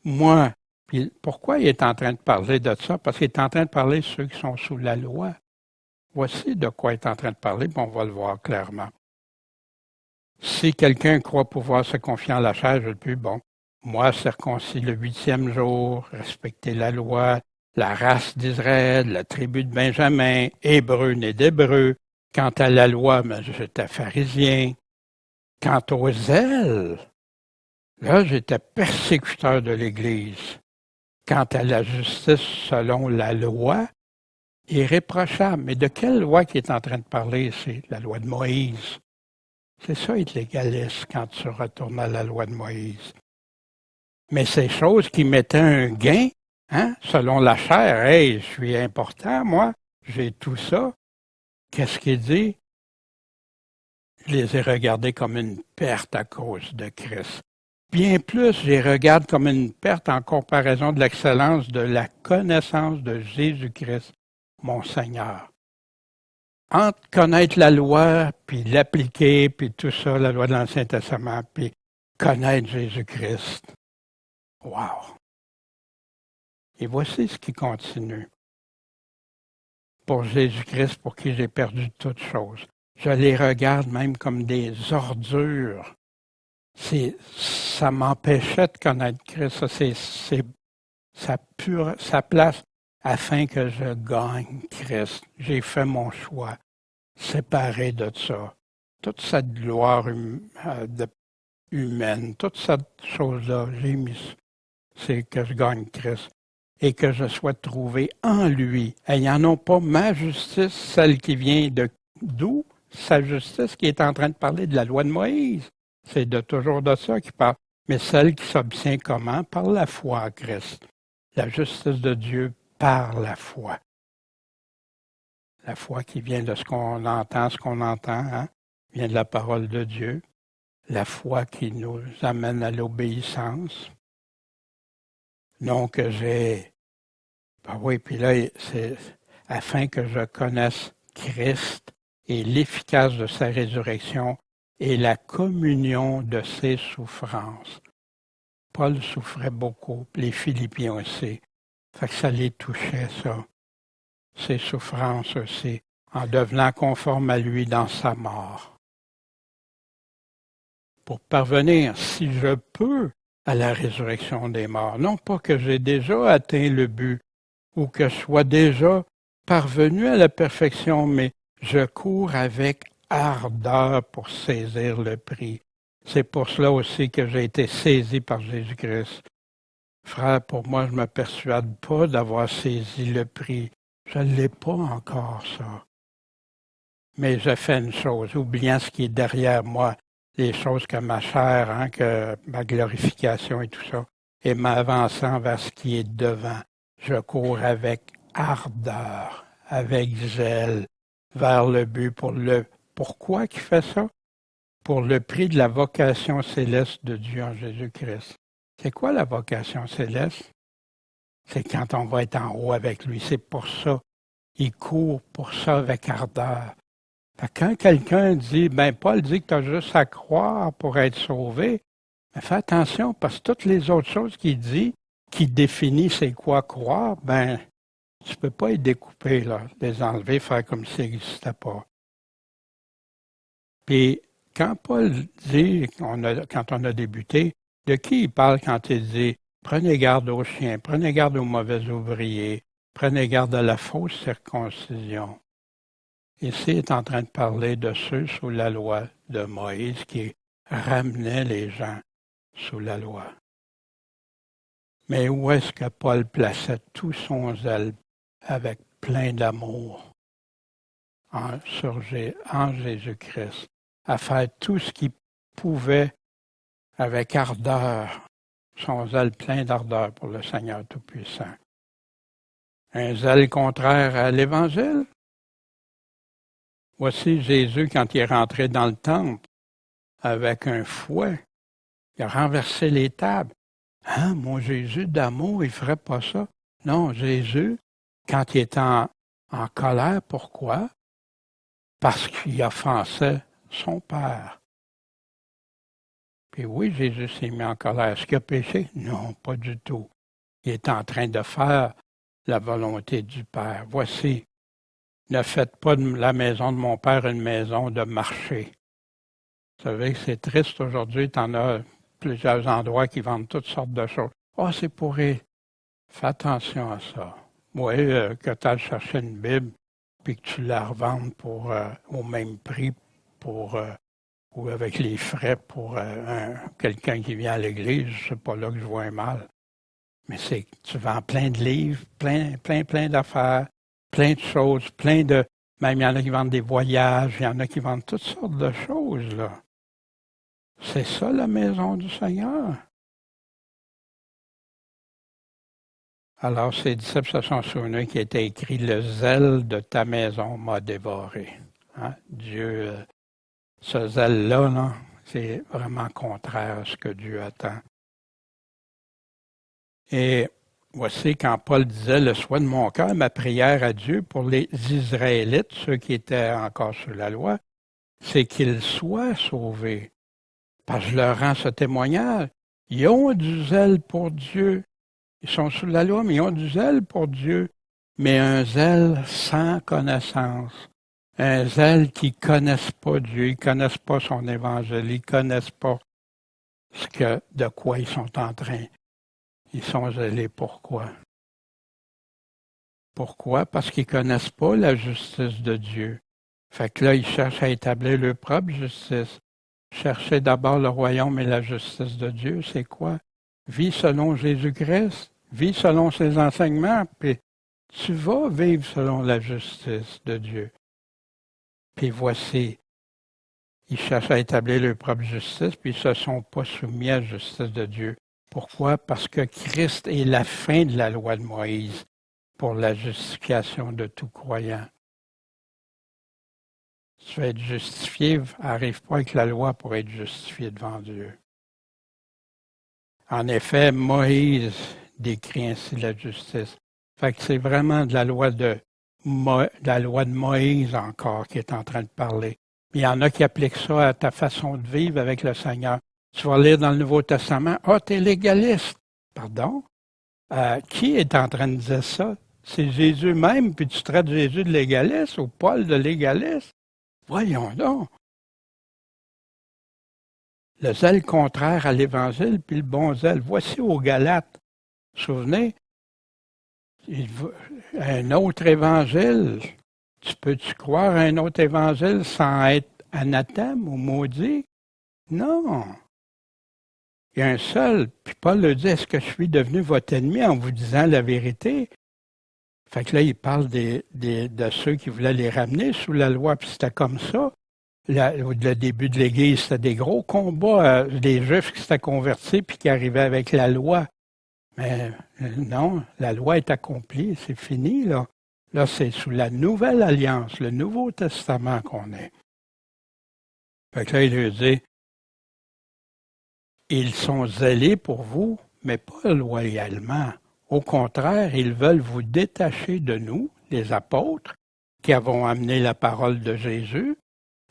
Moi, puis pourquoi il est en train de parler de ça? Parce qu'il est en train de parler de ceux qui sont sous la loi. Voici de quoi il est en train de parler, puis on va le voir clairement. Si quelqu'un croit pouvoir se confier en la chair, je le peux, bon, moi, circoncis le 8e jour, respecter la loi, la race d'Israël, la tribu de Benjamin, hébreu né d'hébreu. Quant à la loi, ben, j'étais pharisien. Quant au zèle, là, j'étais persécuteur de l'Église. Quant à la justice selon la loi, irréprochable. Mais de quelle loi qu'il est en train de parler? C'est la loi de Moïse. C'est ça être légaliste quand tu retournes à la loi de Moïse. Mais ces choses qui mettaient un gain, hein, selon la chair, hey, je suis important, moi, j'ai tout ça. Qu'est-ce qu'il dit? Je les ai regardés comme une perte à cause de Christ. Bien plus, je les regarde comme une perte en comparaison de l'excellence de la connaissance de Jésus-Christ, mon Seigneur. Entre connaître la loi, puis l'appliquer, puis tout ça, la loi de l'Ancien Testament, puis connaître Jésus-Christ. Wow! Et voici ce qui continue. Pour Jésus-Christ, pour qui j'ai perdu toutes choses. Je les regarde même comme des ordures. Ça m'empêchait de connaître Christ. C'est sa place afin que je gagne Christ. J'ai fait mon choix, séparé de ça. Toute cette gloire humaine, toute cette chose-là, j'ai mis, c'est que je gagne Christ et que je sois trouvé en lui, ayant non pas ma justice, celle qui vient d'où? Sa justice qui est en train de parler de la loi de Moïse. C'est toujours de ça qu'il parle. Mais celle qui s'obtient comment? Par la foi en Christ. La justice de Dieu par la foi. La foi qui vient de ce qu'on entend, hein? Vient de la parole de Dieu. La foi qui nous amène à l'obéissance. Donc, ben oui, puis là, c'est afin que je connaisse Christ et l'efficace de sa résurrection et la communion de ses souffrances. Paul souffrait beaucoup, les Philippiens aussi. Fait que ça les touchait, ça. Ses souffrances aussi, en devenant conforme à lui dans sa mort. Pour parvenir, si je peux, à la résurrection des morts. Non pas que j'ai déjà atteint le but ou que je sois déjà parvenu à la perfection, mais je cours avec ardeur pour saisir le prix. C'est pour cela aussi que j'ai été saisi par Jésus-Christ. Frère, pour moi, je ne me persuade pas d'avoir saisi le prix. Je ne l'ai pas encore, ça. Mais je fais une chose, oubliant ce qui est derrière moi, les choses que ma chair, que ma glorification et tout ça, et m'avançant vers ce qui est devant. Je cours avec ardeur, avec zèle, vers le but Pourquoi qu'il fait ça? Pour le prix de la vocation céleste de Dieu en Jésus-Christ. C'est quoi la vocation céleste? C'est quand on va être en haut avec lui. C'est pour ça. Il court pour ça avec ardeur. Quand quelqu'un dit, Paul dit que tu as juste à croire pour être sauvé, mais fais attention, parce que toutes les autres choses qu'il dit, qui définissent c'est quoi croire, tu ne peux pas les découper, là, les enlever, faire comme s'ils n'existaient pas. Puis, quand Paul dit, quand on a débuté, de qui il parle quand il dit « Prenez garde aux chiens, prenez garde aux mauvais ouvriers, prenez garde à la fausse circoncision ». Ici, il est en train de parler de ceux sous la loi de Moïse qui ramenaient les gens sous la loi. Mais où est-ce que Paul plaçait tout son zèle avec plein d'amour en Jésus-Christ, à faire tout ce qu'il pouvait avec ardeur, son zèle plein d'ardeur pour le Seigneur Tout-Puissant. Un zèle contraire à l'Évangile? Voici Jésus quand il est rentré dans le temple avec un fouet. Il a renversé les tables. Hein, mon Jésus d'amour, il ne ferait pas ça? Non, Jésus, quand il est en colère, pourquoi? Parce qu'il offensait son Père. Puis oui, Jésus s'est mis en colère. Est-ce qu'il a péché? Non, pas du tout. Il est en train de faire la volonté du Père. Voici, ne faites pas de la maison de mon Père une maison de marché. Vous savez que c'est triste aujourd'hui, tu en as plusieurs endroits qui vendent toutes sortes de choses. Ah, c'est pourri. Fais attention à ça. Oui, que tu ailles chercher une Bible puis que tu la revendes au même prix ou avec les frais pour quelqu'un qui vient à l'église, c'est pas là que je vois un mal. Mais c'est que tu vends plein de livres, plein d'affaires, plein de choses, même il y en a qui vendent des voyages, il y en a qui vendent toutes sortes de choses, là. C'est ça la maison du Seigneur. Alors, ces disciples se sont souvenus qu'il était écrit « Le zèle de ta maison m'a dévoré ». Hein? Dieu, ce zèle-là, là, c'est vraiment contraire à ce que Dieu attend. Et voici quand Paul disait « Le souhait de mon cœur, ma prière à Dieu pour les Israélites, ceux qui étaient encore sous la loi, c'est qu'ils soient sauvés. » Parce que je leur rends ce témoignage. Ils ont du zèle pour Dieu. Ils sont sous la loi, mais ils ont du zèle pour Dieu. Mais un zèle sans connaissance. Un zèle qui ne connaissent pas Dieu, ils ne connaissent pas son évangile, ils ne connaissent pas de quoi ils sont en train. Ils sont zélés. Pourquoi? Pourquoi? Parce qu'ils ne connaissent pas la justice de Dieu. Fait que là, ils cherchent à établir leur propre justice. Chercher d'abord le royaume et la justice de Dieu, c'est quoi? Vis selon Jésus-Christ, vis selon ses enseignements, puis tu vas vivre selon la justice de Dieu. Puis voici, ils cherchent à établir leur propre justice, puis ils ne se sont pas soumis à la justice de Dieu. Pourquoi? Parce que Christ est la fin de la loi de Moïse pour la justification de tout croyant. Tu vas être justifié, n'arrive pas avec la loi pour être justifié devant Dieu. En effet, Moïse décrit ainsi la justice. Fait que c'est vraiment de la loi de Moïse encore qui est en train de parler. Il y en a qui appliquent ça à ta façon de vivre avec le Seigneur. Tu vas lire dans le Nouveau Testament, « Ah, t'es légaliste. » Pardon? Qui est en train de dire ça? C'est Jésus même, puis tu traites Jésus de légaliste ou Paul de légaliste? Voyons donc. Le zèle contraire à l'Évangile, puis le bon zèle. Voici aux Galates. Vous vous souvenez? Un autre évangile. Tu peux-tu croire à un autre évangile sans être anathème ou maudit? Non. Il y a un seul. Puis Paul le dit, est-ce que je suis devenu votre ennemi en vous disant la vérité? Fait que là, il parle de ceux qui voulaient les ramener sous la loi, puis c'était comme ça. Le début de l'Église, c'était des gros combats, des Juifs qui s'étaient convertis puis qui arrivaient avec la loi. Mais non, la loi est accomplie, c'est fini, là. Là, c'est sous la nouvelle alliance, le Nouveau Testament qu'on est. Fait que là, il lui dit, ils sont zélés pour vous, mais pas loyalement. Au contraire, ils veulent vous détacher de nous, les apôtres, qui avons amené la parole de Jésus,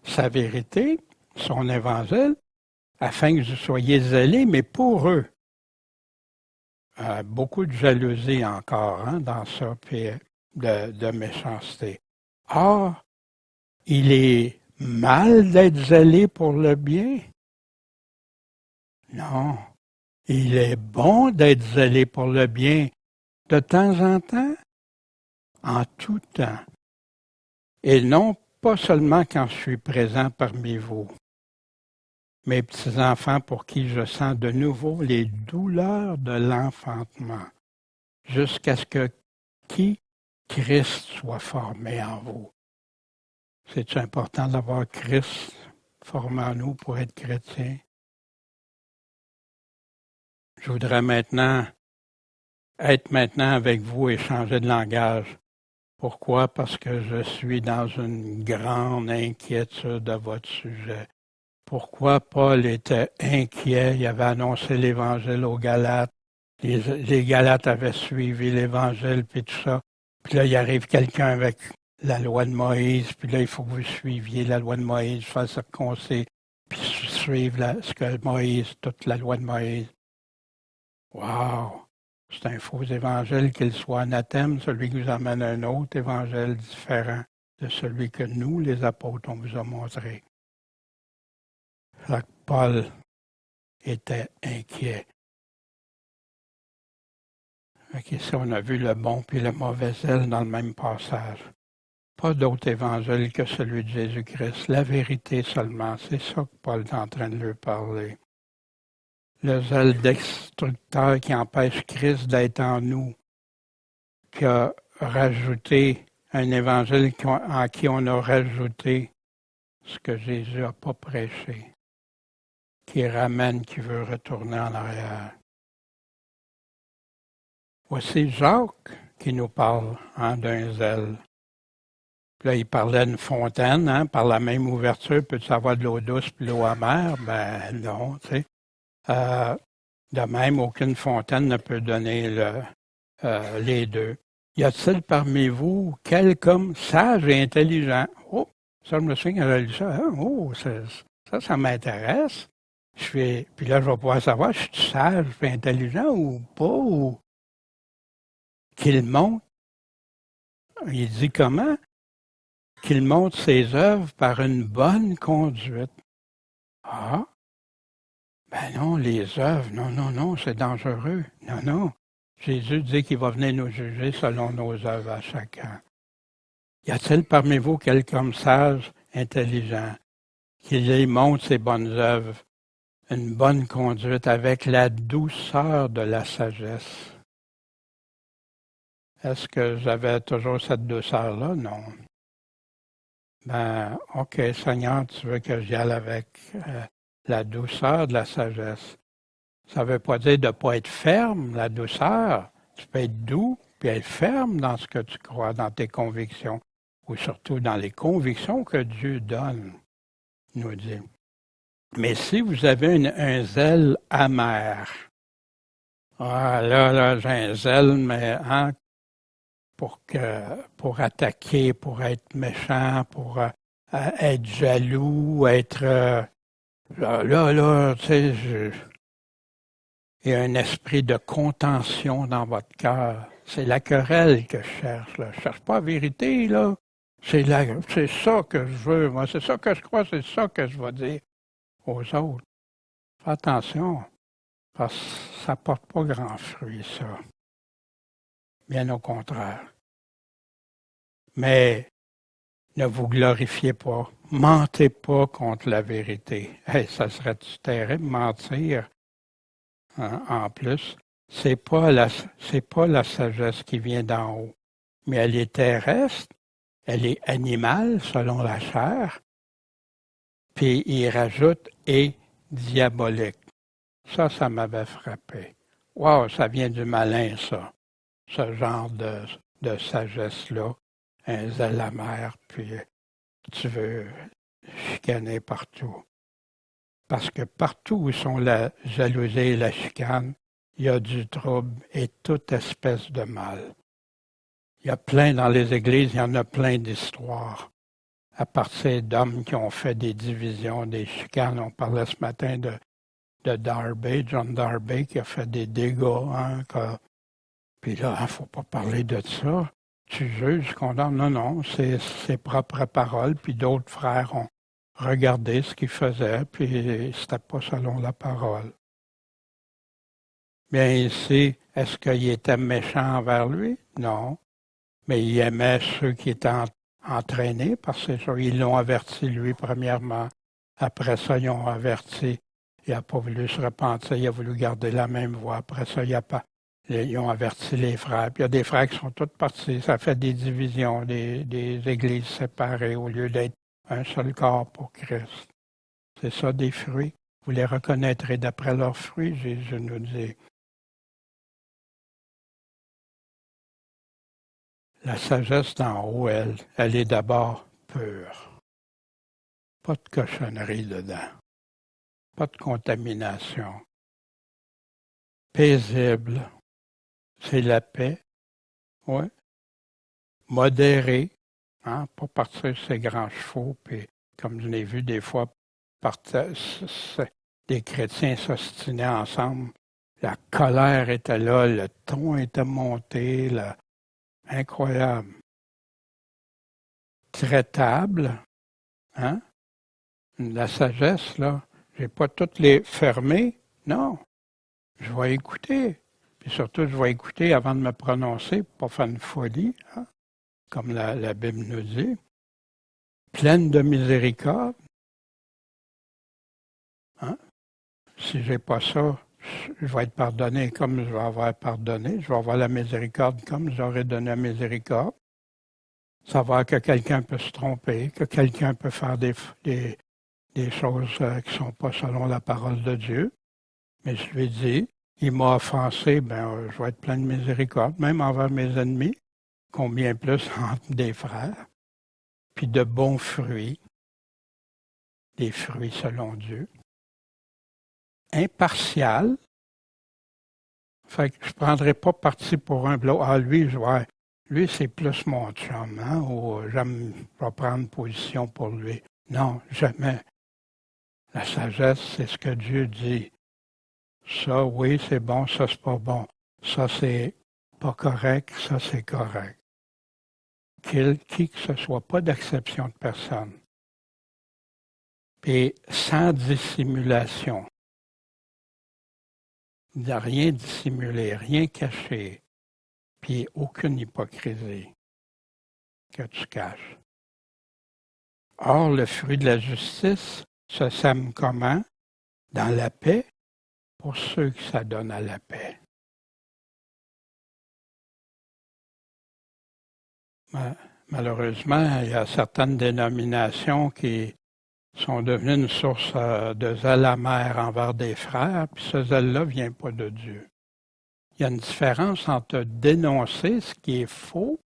sa vérité, son évangile, afin que vous soyez zélés, mais pour eux. Beaucoup de jalousie encore dans ça, puis de méchanceté. Or, il est mal d'être zélé pour le bien? Non. Il est bon d'être zélé pour le bien de temps en tout temps, et non pas seulement quand je suis présent parmi vous. Mes petits-enfants pour qui je sens de nouveau les douleurs de l'enfantement, jusqu'à ce que Christ soit formé en vous. C'est important d'avoir Christ formé en nous pour être chrétien. Je voudrais être maintenant avec vous et changer de langage. Pourquoi? Parce que je suis dans une grande inquiétude à votre sujet. Pourquoi Paul était inquiet? Il avait annoncé l'Évangile aux Galates. Les Galates avaient suivi l'Évangile, puis tout ça. Puis là, il arrive quelqu'un avec la loi de Moïse, puis là, il faut que vous suiviez la loi de Moïse, faire circoncis, puis suivre ce que Moïse, toute la loi de Moïse. Wow! C'est un faux évangile, qu'il soit anathème, celui qui vous amène un autre évangile différent de celui que nous, les apôtres, on vous a montré. Là, Paul était inquiet. Ici, on a vu le bon puis le mauvais zèle dans le même passage. Pas d'autre évangile que celui de Jésus-Christ. La vérité seulement. C'est ça que Paul est en train de lui parler. Le zèle destructeur qui empêche Christ d'être en nous, qui a rajouté un évangile en qui on a rajouté ce que Jésus n'a pas prêché, qui ramène, qui veut retourner en arrière. Voici Jacques qui nous parle d'un zèle. Puis là, il parlait d'une fontaine, par la même ouverture, peut-tu avoir de l'eau douce puis de l'eau amère? Ben non, tu sais. De même, aucune fontaine ne peut donner les deux. Y a-t-il parmi vous quelqu'un sage et intelligent? Oh, ça, je me souviens quand j'ai lu ça. Hein? Oh, ça m'intéresse. Puis là, je vais pouvoir savoir, je suis sage et intelligent ou pas, ou qu'il montre. Il dit comment? Qu'il montre ses œuvres par une bonne conduite. Ah! Ben non, les œuvres, non, c'est dangereux. Non. Jésus dit qu'il va venir nous juger selon nos œuvres à chacun. Y a-t-il parmi vous quelqu'un sage, intelligent, qui lui montre ses bonnes œuvres, une bonne conduite avec la douceur de la sagesse? Est-ce que j'avais toujours cette douceur-là? Non. Ben, OK, Seigneur, tu veux que j'y aille avec la douceur de la sagesse. Ça ne veut pas dire de ne pas être ferme, la douceur. Tu peux être doux, puis être ferme dans ce que tu crois, dans tes convictions, ou surtout dans les convictions que Dieu donne, nous dit. Mais si vous avez un zèle amer, là, j'ai un zèle, mais pour attaquer, pour être méchant, pour être jaloux, être là, tu sais, il y a un esprit de contention dans votre cœur. C'est la querelle que je cherche. Là. Je cherche pas la vérité, là. C'est ça que je veux, moi. C'est ça que je crois, c'est ça que je vais dire aux autres. Fais attention, parce que ça porte pas grand fruit, ça. Bien au contraire. Mais ne vous glorifiez pas. Mentez pas contre la vérité. Hey, ça serait-tu terrible, mentir, hein, en plus? C'est pas la sagesse qui vient d'en haut, mais elle est terrestre, elle est animale selon la chair, puis il rajoute et diabolique. Ça m'avait frappé. Wow, ça vient du malin, ça. Ce genre de sagesse-là. Un zèle amer, puis tu veux chicaner partout. Parce que partout où sont la jalousie et la chicane, il y a du trouble et toute espèce de mal. Il y a plein dans les églises, il y en a plein d'histoires. À partir d'hommes qui ont fait des divisions, des chicanes. On parlait ce matin de Darby, John Darby, qui a fait des dégâts. Hein, puis là, il ne faut pas parler de ça. Tu juges, condamnes. Non, non, c'est ses propres paroles. Puis d'autres frères ont regardé ce qu'il faisait, puis c'était pas selon la parole. Bien ici, est-ce qu'il était méchant envers lui? Non. Mais il aimait ceux qui étaient entraînés parce que ils l'ont averti, lui, premièrement. Après ça, ils ont averti. Il n'a pas voulu se repentir, il a voulu garder la même voie. Après ça, ils ont averti les frères. Puis il y a des frères qui sont tous partis. Ça fait des divisions, des églises séparées au lieu d'être un seul corps pour Christ. C'est ça des fruits. Vous les reconnaîtrez d'après leurs fruits, Jésus nous dit. La sagesse d'en haut, elle est d'abord pure. Pas de cochonnerie dedans. Pas de contamination. Paisible. C'est la paix. Oui. Modéré. Hein? Pas partir sur ses grands chevaux. Puis, comme je l'ai vu des fois, des chrétiens s'ostinaient ensemble. La colère était là, le ton était monté. Incroyable. Traitable. Hein? La sagesse, là, j'ai pas toutes les fermées. Non. Je vais écouter. Puis surtout, je vais écouter avant de me prononcer pour pas faire une folie, hein, comme la Bible nous dit. Pleine de miséricorde. Hein? Si j'ai pas ça, je vais être pardonné comme je vais avoir pardonné. Je vais avoir la miséricorde comme j'aurais donné la miséricorde. Savoir que quelqu'un peut se tromper, que quelqu'un peut faire des choses qui ne sont pas selon la parole de Dieu. Mais je lui dis, il m'a offensé, je vais être plein de miséricorde, même envers mes ennemis, combien plus entre des frères, puis de bons fruits, des fruits selon Dieu. Impartial, fait que je ne prendrai pas parti pour un bloc. Ah, lui, c'est plus mon chum, hein, ou je vais prendre position pour lui. Non, jamais. La sagesse, c'est ce que Dieu dit. Ça, oui, c'est bon, ça, c'est pas bon. Ça, c'est pas correct, ça, c'est correct. Qui que ce soit, pas d'exception de personne. Et sans dissimulation. Il n'y a rien dissimulé, rien caché, puis aucune hypocrisie que tu caches. Or, le fruit de la justice se sème comment? Dans la paix, pour ceux qui s'adonnent à la paix. Malheureusement, il y a certaines dénominations qui sont devenues une source de zèle amer envers des frères, puis ce zèle-là ne vient pas de Dieu. Il y a une différence entre dénoncer ce qui est faux,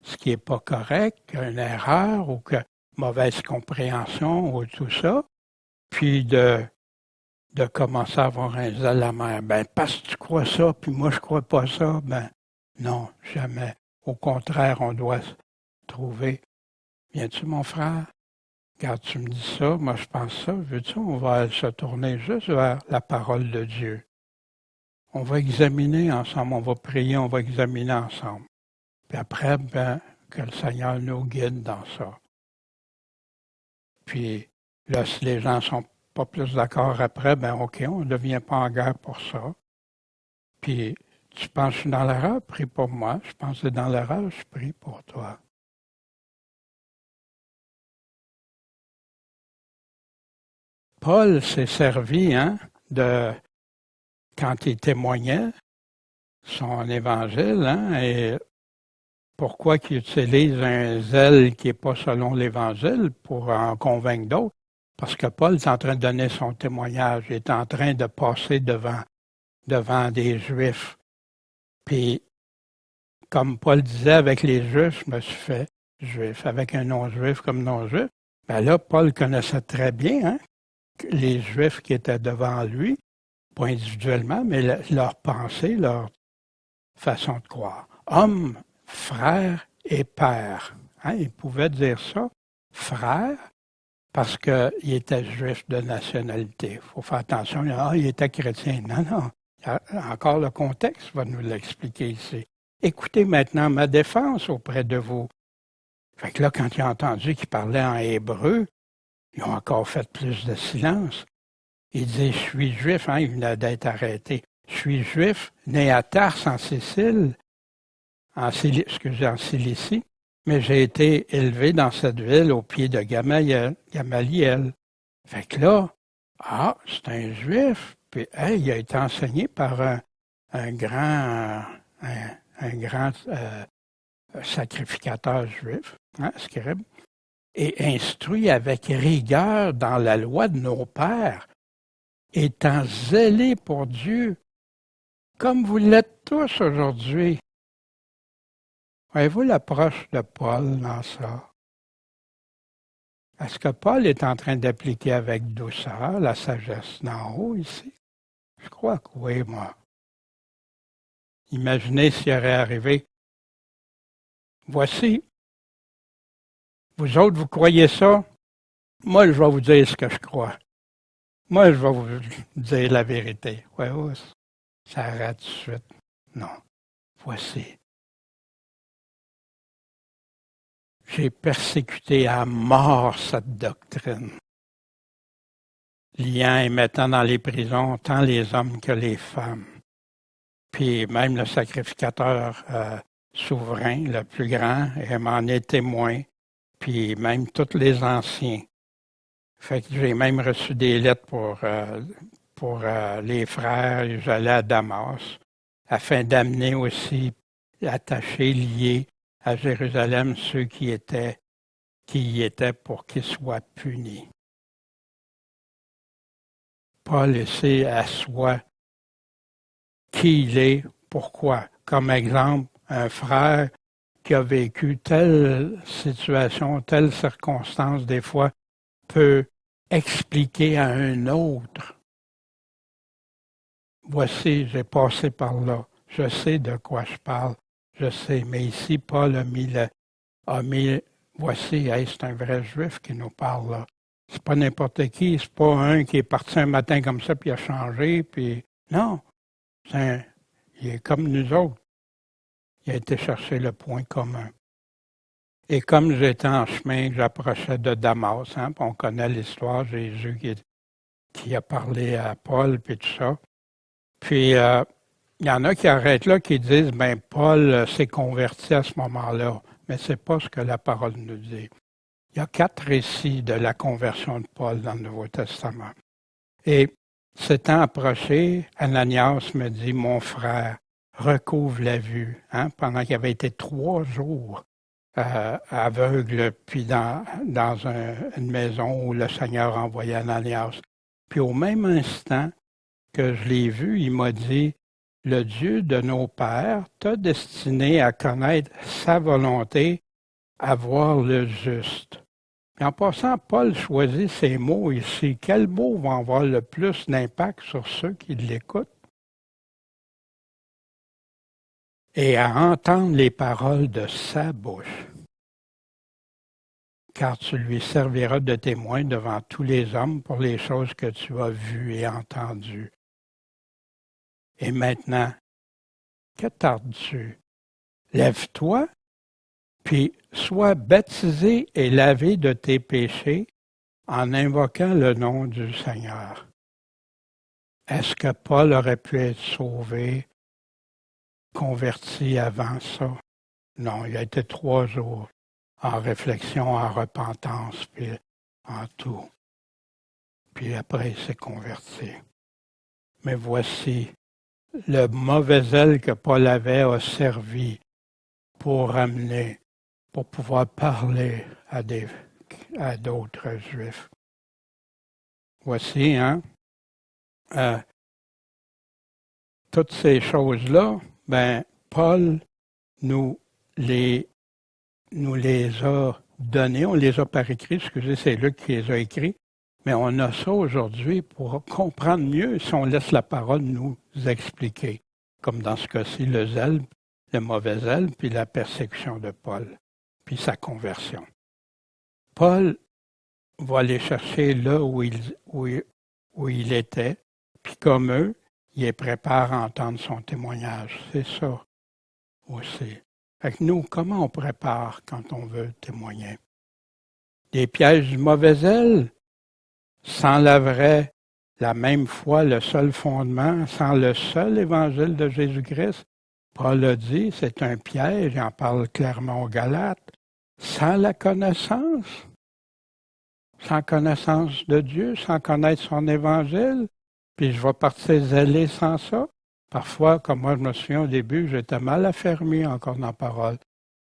ce qui n'est pas correct, une erreur ou que mauvaise compréhension ou tout ça, puis de commencer à avoir un zèle amer. Parce que tu crois ça, puis moi je crois pas ça, non, jamais. Au contraire, on doit trouver. Viens-tu, mon frère? Quand tu me dis ça, moi je pense ça, veux-tu, on va se tourner juste vers la parole de Dieu. On va examiner ensemble, on va prier, on va examiner ensemble. Puis après, que le Seigneur nous guide dans ça. Puis là, si les gens sont pas plus d'accord après, OK, on ne devient pas en guerre pour ça. Puis Tu penses que je suis dans l'erreur? Prie pour moi. Je pense que c'est dans l'erreur, je prie pour toi. Paul s'est servi quand il témoignait son évangile, et pourquoi qu'il utilise un zèle qui n'est pas selon l'Évangile pour en convaincre d'autres? Parce que Paul est en train de donner son témoignage, il est en train de passer devant des Juifs. Puis, comme Paul disait, avec les Juifs, je me suis fait juif, avec un non-juif comme non-juif. Ben là, Paul connaissait très bien les Juifs qui étaient devant lui, pas individuellement, mais leur pensée, leur façon de croire. Homme, frère et père. Il pouvait dire ça, frère, parce qu'il était juif de nationalité. Il faut faire attention, il était chrétien. Non, non. Encore le contexte va nous l'expliquer ici. Écoutez maintenant ma défense auprès de vous. Fait que là, quand il a entendu qu'il parlait en hébreu, ils ont encore fait plus de silence. Il dit, je suis juif, il venait d'être arrêté. Je suis juif, né à Tarse, en Sicile, en Cilicie, mais j'ai été élevé dans cette ville au pied de Gamaliel. Fait que là, c'est un juif. Puis, il a été enseigné par un grand sacrificateur juif, scribe, et instruit avec rigueur dans la loi de nos pères, étant zélé pour Dieu, comme vous l'êtes tous aujourd'hui. Voyez-vous l'approche de Paul dans ça? Est-ce que Paul est en train d'appliquer avec douceur la sagesse d'en haut ici? Je crois que oui, moi. Imaginez s'il aurait arrivé. Voici, vous autres, vous croyez ça? Moi, je vais vous dire ce que je crois. Moi, je vais vous dire la vérité. Ouais, ça arrête tout de suite. Non. Voici. J'ai persécuté à mort cette doctrine, liant et mettant dans les prisons tant les hommes que les femmes. Puis même le sacrificateur souverain, le plus grand, m'en est témoin, puis même tous les anciens. Fait que j'ai même reçu des lettres pour les frères, j'allais à Damas, afin d'amener aussi, attachés, liés à Jérusalem, ceux qui y étaient pour qu'ils soient punis. Paul essaie à soi qui il est, pourquoi. Comme exemple, un frère qui a vécu telle situation, telle circonstance, des fois, peut expliquer à un autre. Voici, j'ai passé par là. Je sais de quoi je parle. Je sais. Mais ici, Paul a mis voici, c'est un vrai juif qui nous parle là. C'est pas n'importe qui, c'est pas un qui est parti un matin comme ça puis a changé, puis non. Il est comme nous autres. Il a été chercher le point commun. Et comme j'étais en chemin, j'approchais de Damas, puis on connaît l'histoire, Jésus qui a parlé à Paul, puis tout ça. Puis, il y en a qui arrêtent là, qui disent, Paul s'est converti à ce moment-là. Mais c'est pas ce que la parole nous dit. Il y a 4 récits de la conversion de Paul dans le Nouveau Testament. Et s'étant approché, Ananias me dit, mon frère, recouvre la vue, pendant qu'il avait été 3 jours aveugle, puis dans une maison où le Seigneur envoyait Ananias. Puis au même instant que je l'ai vu, il m'a dit, le Dieu de nos pères t'a destiné à connaître sa volonté, à voir le juste. Et en passant, Paul choisit ces mots ici. Quels mots vont avoir le plus d'impact sur ceux qui l'écoutent? Et à entendre les paroles de sa bouche. Car tu lui serviras de témoin devant tous les hommes pour les choses que tu as vues et entendues. Et maintenant, que tardes-tu? Lève-toi, puis sois baptisé et lavé de tes péchés en invoquant le nom du Seigneur. Est-ce que Paul aurait pu être sauvé converti avant ça. Non, il a été 3 jours en réflexion, en repentance, puis en tout. Puis après, il s'est converti. Mais voici, le mauvais zèle que Paul avait a servi pour amener, pour pouvoir parler à d'autres Juifs. Voici, toutes ces choses-là, Paul nous les a données, on les a par écrit, excusez, c'est Luc qui les a écrits, mais on a ça aujourd'hui pour comprendre mieux si on laisse la parole nous expliquer, comme dans ce cas-ci, le zèle, le mauvais zèle, puis la persécution de Paul, puis sa conversion. Paul va aller chercher là où il était, puis comme eux, il les prépare à entendre son témoignage. C'est ça aussi. Fait que nous, comment on prépare quand on veut témoigner? Des pièges du mauvais zèle, sans la même foi, le seul fondement, sans le seul évangile de Jésus-Christ. Paul a dit, c'est un piège, il en parle clairement aux Galates, sans la connaissance, sans connaissance de Dieu, sans connaître son évangile, puis je vais partir zélé sans ça. Parfois, comme moi je me souviens au début, j'étais mal affermi encore dans la parole.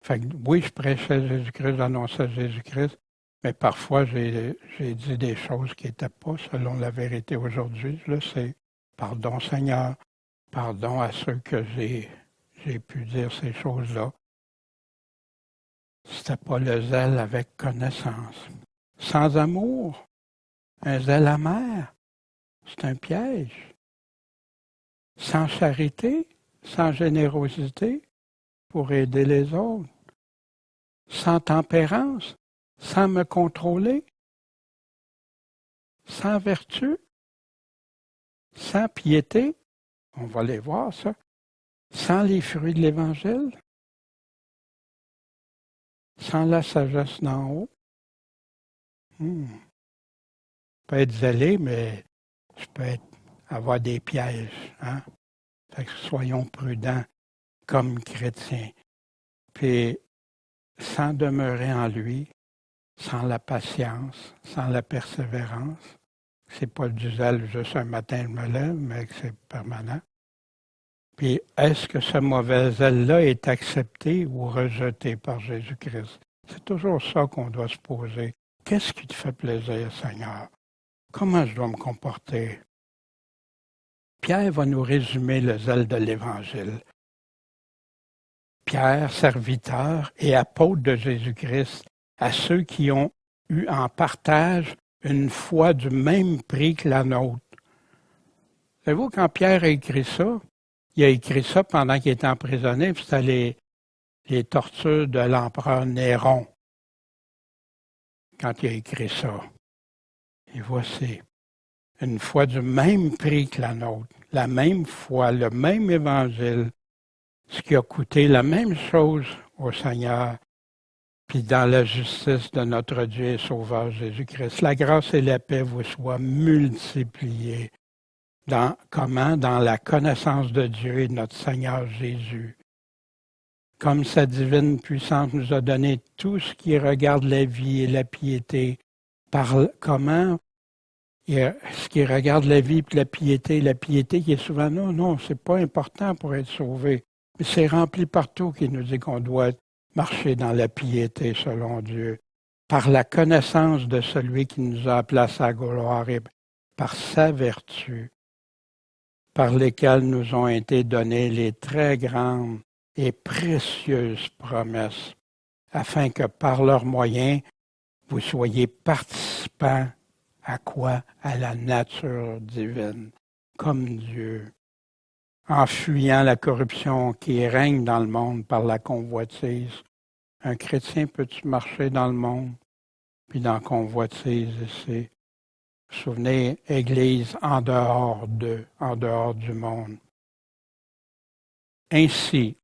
Fait que oui, je prêchais Jésus-Christ, j'annonçais Jésus-Christ, mais parfois j'ai dit des choses qui n'étaient pas selon la vérité aujourd'hui, je le sais. Pardon Seigneur, pardon à ceux que j'ai pu dire ces choses-là. C'était pas le zèle avec connaissance. Sans amour, un zèle amer, c'est un piège. Sans charité, sans générosité pour aider les autres. Sans tempérance, sans me contrôler, sans vertu, sans piété, on va les voir ça, sans les fruits de l'Évangile, sans la sagesse d'en haut. Je peux être zélé, mais je peux avoir des pièges. Fait que soyons prudents comme chrétiens. Puis, sans demeurer en lui, sans la patience, sans la persévérance, c'est pas du zèle juste un matin je me lève, mais que c'est permanent. Puis, est-ce que ce mauvais zèle-là est accepté ou rejeté par Jésus-Christ? C'est toujours ça qu'on doit se poser. Qu'est-ce qui te fait plaisir, Seigneur? Comment je dois me comporter? Pierre va nous résumer le zèle de l'Évangile. Pierre, serviteur et apôtre de Jésus-Christ, à ceux qui ont eu en partage une foi du même prix que la nôtre. Savez-vous, quand Pierre a écrit ça, il a écrit ça pendant qu'il était emprisonné, puis c'était les tortures de l'empereur Néron, quand il a écrit ça. Et voici, une foi du même prix que la nôtre, la même foi, le même évangile, ce qui a coûté la même chose au Seigneur, puis dans la justice de notre Dieu et Sauveur Jésus-Christ. La grâce et la paix vous soient multipliées. Comment? Dans la connaissance de Dieu et de notre Seigneur Jésus. Comme sa divine puissance nous a donné tout ce qui regarde la vie et la piété. Comment? Ce qui regarde la vie et la piété qui est souvent non, c'est pas important pour être sauvé. Mais c'est rempli partout qui nous dit qu'on doit marcher dans la piété selon Dieu, par la connaissance de celui qui nous a placés à gloire et par sa vertu, par lesquelles nous ont été données les très grandes et précieuses promesses, afin que par leurs moyens, vous soyez participants à quoi? À la nature divine, comme Dieu. En fuyant la corruption qui règne dans le monde par la convoitise. Un chrétien peut-tu marcher dans le monde, puis dans la convoitise ici? Vous vous souvenez, Église en dehors du monde. Ainsi,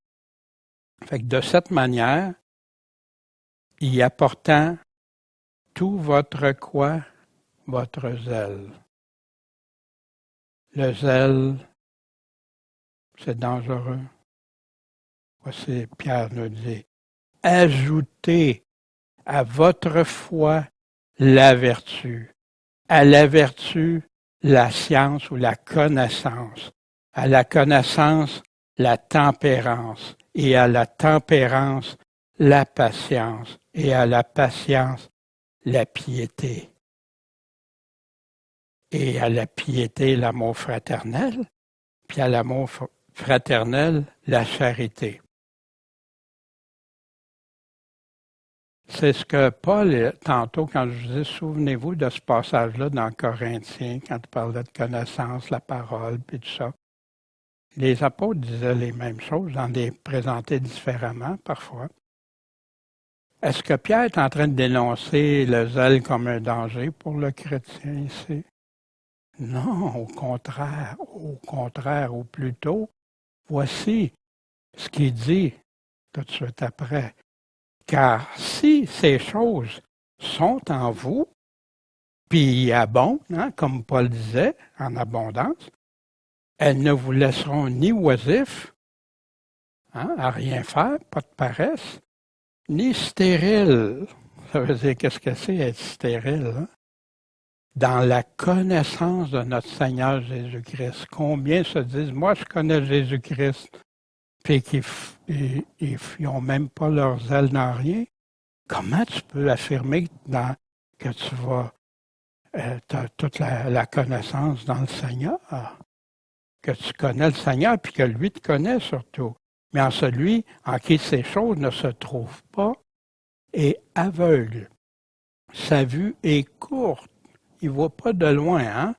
fait que de cette manière, y apportant tout votre quoi? Votre zèle. Le zèle, c'est dangereux. Voici, Pierre nous dit, ajoutez à votre foi la vertu, à la vertu la science ou la connaissance, à la connaissance la tempérance, et à la tempérance la patience, et à la patience la piété, et à la piété l'amour fraternel, puis à l'amour fraternel la charité. C'est ce que Paul, tantôt, quand je vous dis, souvenez-vous de ce passage-là dans Corinthiens, quand il parlait de connaissance, la parole, puis tout ça. Les apôtres disaient les mêmes choses, en les présenter différemment parfois. Est-ce que Pierre est en train de dénoncer le zèle comme un danger pour le chrétien ici? Non, au contraire, ou plutôt, voici ce qu'il dit tout de suite après. Car si ces choses sont en vous, puis abondent, hein, comme Paul disait, en abondance, elles ne vous laisseront ni oisifs, hein, à rien faire, pas de paresse, ni stériles. Ça veut dire, qu'est-ce que c'est être stérile? Hein? Dans la connaissance de notre Seigneur Jésus-Christ. Combien se disent, moi je connais Jésus-Christ, puis qu'ils n'ont même pas leurs ailes dans rien? Comment tu peux affirmer que tu vas, as toute la connaissance dans le Seigneur? Que tu connais le Seigneur, puis que lui te connaît surtout. Mais en celui en qui ces choses ne se trouvent pas est aveugle. Sa vue est courte. Il ne voit pas de loin, hein?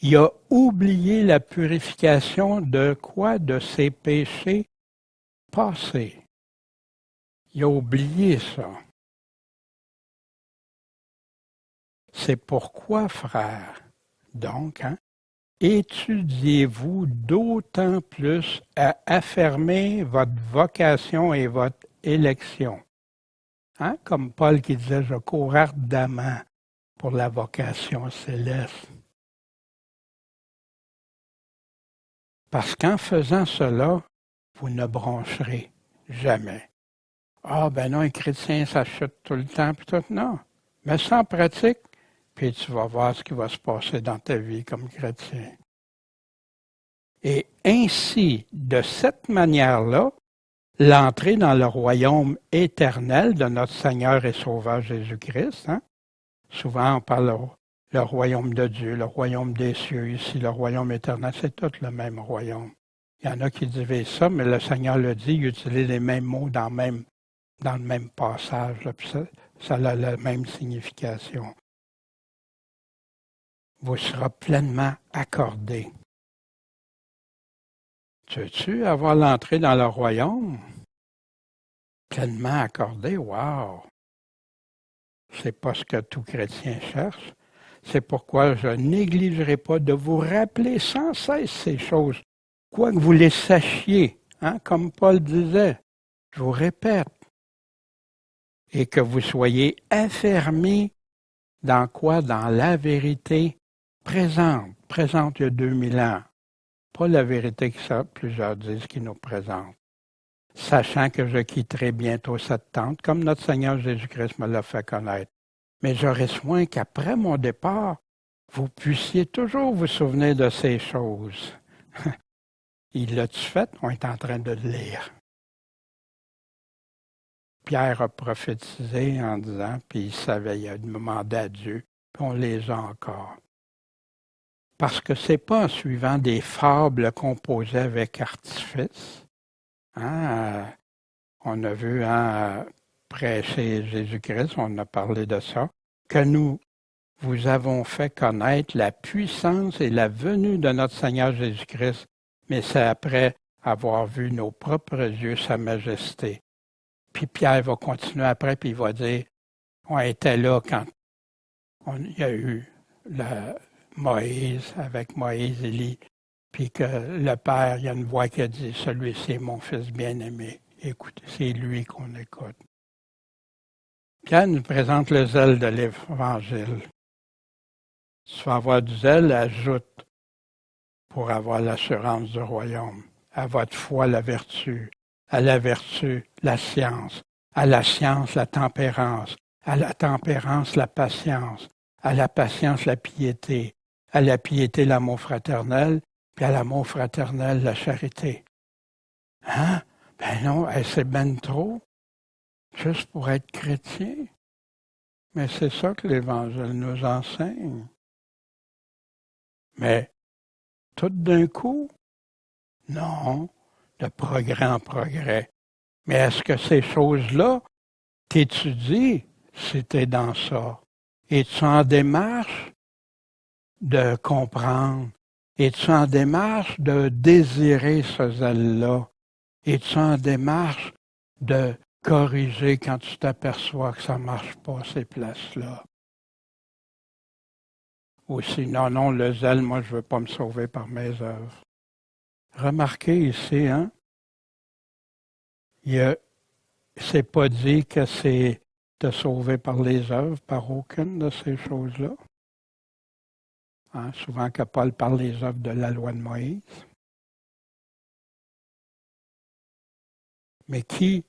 Il a oublié la purification de quoi? De ses péchés passés. Il a oublié ça. C'est pourquoi, frères, donc, hein, étudiez-vous d'autant plus à affirmer votre vocation et votre élection. Hein? Comme Paul qui disait, je cours ardemment pour la vocation céleste. Parce qu'en faisant cela, vous ne broncherez jamais. Ah, ben non, un chrétien s'achète tout le temps, puis tout. Non. Mais sans pratique, puis tu vas voir ce qui va se passer dans ta vie comme chrétien. Et ainsi, de cette manière-là, l'entrée dans le royaume éternel de notre Seigneur et Sauveur Jésus-Christ, hein? Souvent on parle le royaume de Dieu, le royaume des cieux, ici le royaume éternel, c'est tout le même royaume. Il y en a qui divisent ça, mais le Seigneur le dit, il utilise les mêmes mots dans le même passage, là, puis ça a la même signification. Vous sera pleinement accordé. Tu veux-tu avoir l'entrée dans le royaume? Pleinement accordé, wow! C'est pas ce que tout chrétien cherche. C'est pourquoi je négligerai pas de vous rappeler sans cesse ces choses, quoi que vous les sachiez, hein, comme Paul disait. Je vous répète. Et que vous soyez affermis dans quoi? Dans la vérité présente il y a 2000 ans. Pas la vérité que plusieurs disent qui nous présente. Sachant que je quitterai bientôt cette tente, comme notre Seigneur Jésus-Christ me l'a fait connaître. Mais j'aurai soin qu'après mon départ, vous puissiez toujours vous souvenir de ces choses. Il l'a-tu fait? On est en train de le lire. Pierre a prophétisé en disant, puis il savait, il a demandé à Dieu, puis on les a encore. Parce que c'est pas en suivant des fables composées avec artifice. Hein? On a vu, hein, prêcher Jésus-Christ, on a parlé de ça, que nous vous avons fait connaître la puissance et la venue de notre Seigneur Jésus-Christ, mais c'est après avoir vu nos propres yeux sa majesté. Puis Pierre va continuer après, puis il va dire, on était là quand il y a eu Moïse, avec Moïse, Élie, puis que le Père, il y a une voix qui a dit, celui-ci est mon fils bien-aimé. Écoutez, c'est lui qu'on écoute. Pierre nous présente le zèle de l'Évangile. Si tu vas avoir du zèle, ajoute pour avoir l'assurance du royaume. À votre foi, la vertu. à la vertu, la science, à la science, la tempérance, à la tempérance, la patience, à la patience, la piété, à la piété, l'amour fraternel, puis à l'amour fraternel, la charité. Hein? Ben non, c'est ben trop, juste pour être chrétien. Mais c'est ça que l'Évangile nous enseigne. Mais tout d'un coup, non, de progrès en progrès. Mais est-ce que ces choses-là, t'étudies si t'es dans ça? Es-tu en démarche de comprendre? Es-tu en démarche de désirer ce zèle-là? Es-tu en démarche de corriger quand tu t'aperçois que ça ne marche pas, ces places-là? Ou sinon, non, le zèle, moi, je ne veux pas me sauver par mes œuvres. Remarquez ici, hein? C'est pas dit que c'est te sauver par les œuvres, par aucune de ces choses-là. Hein? Souvent que Paul parle des œuvres de la loi de Moïse. Mais qui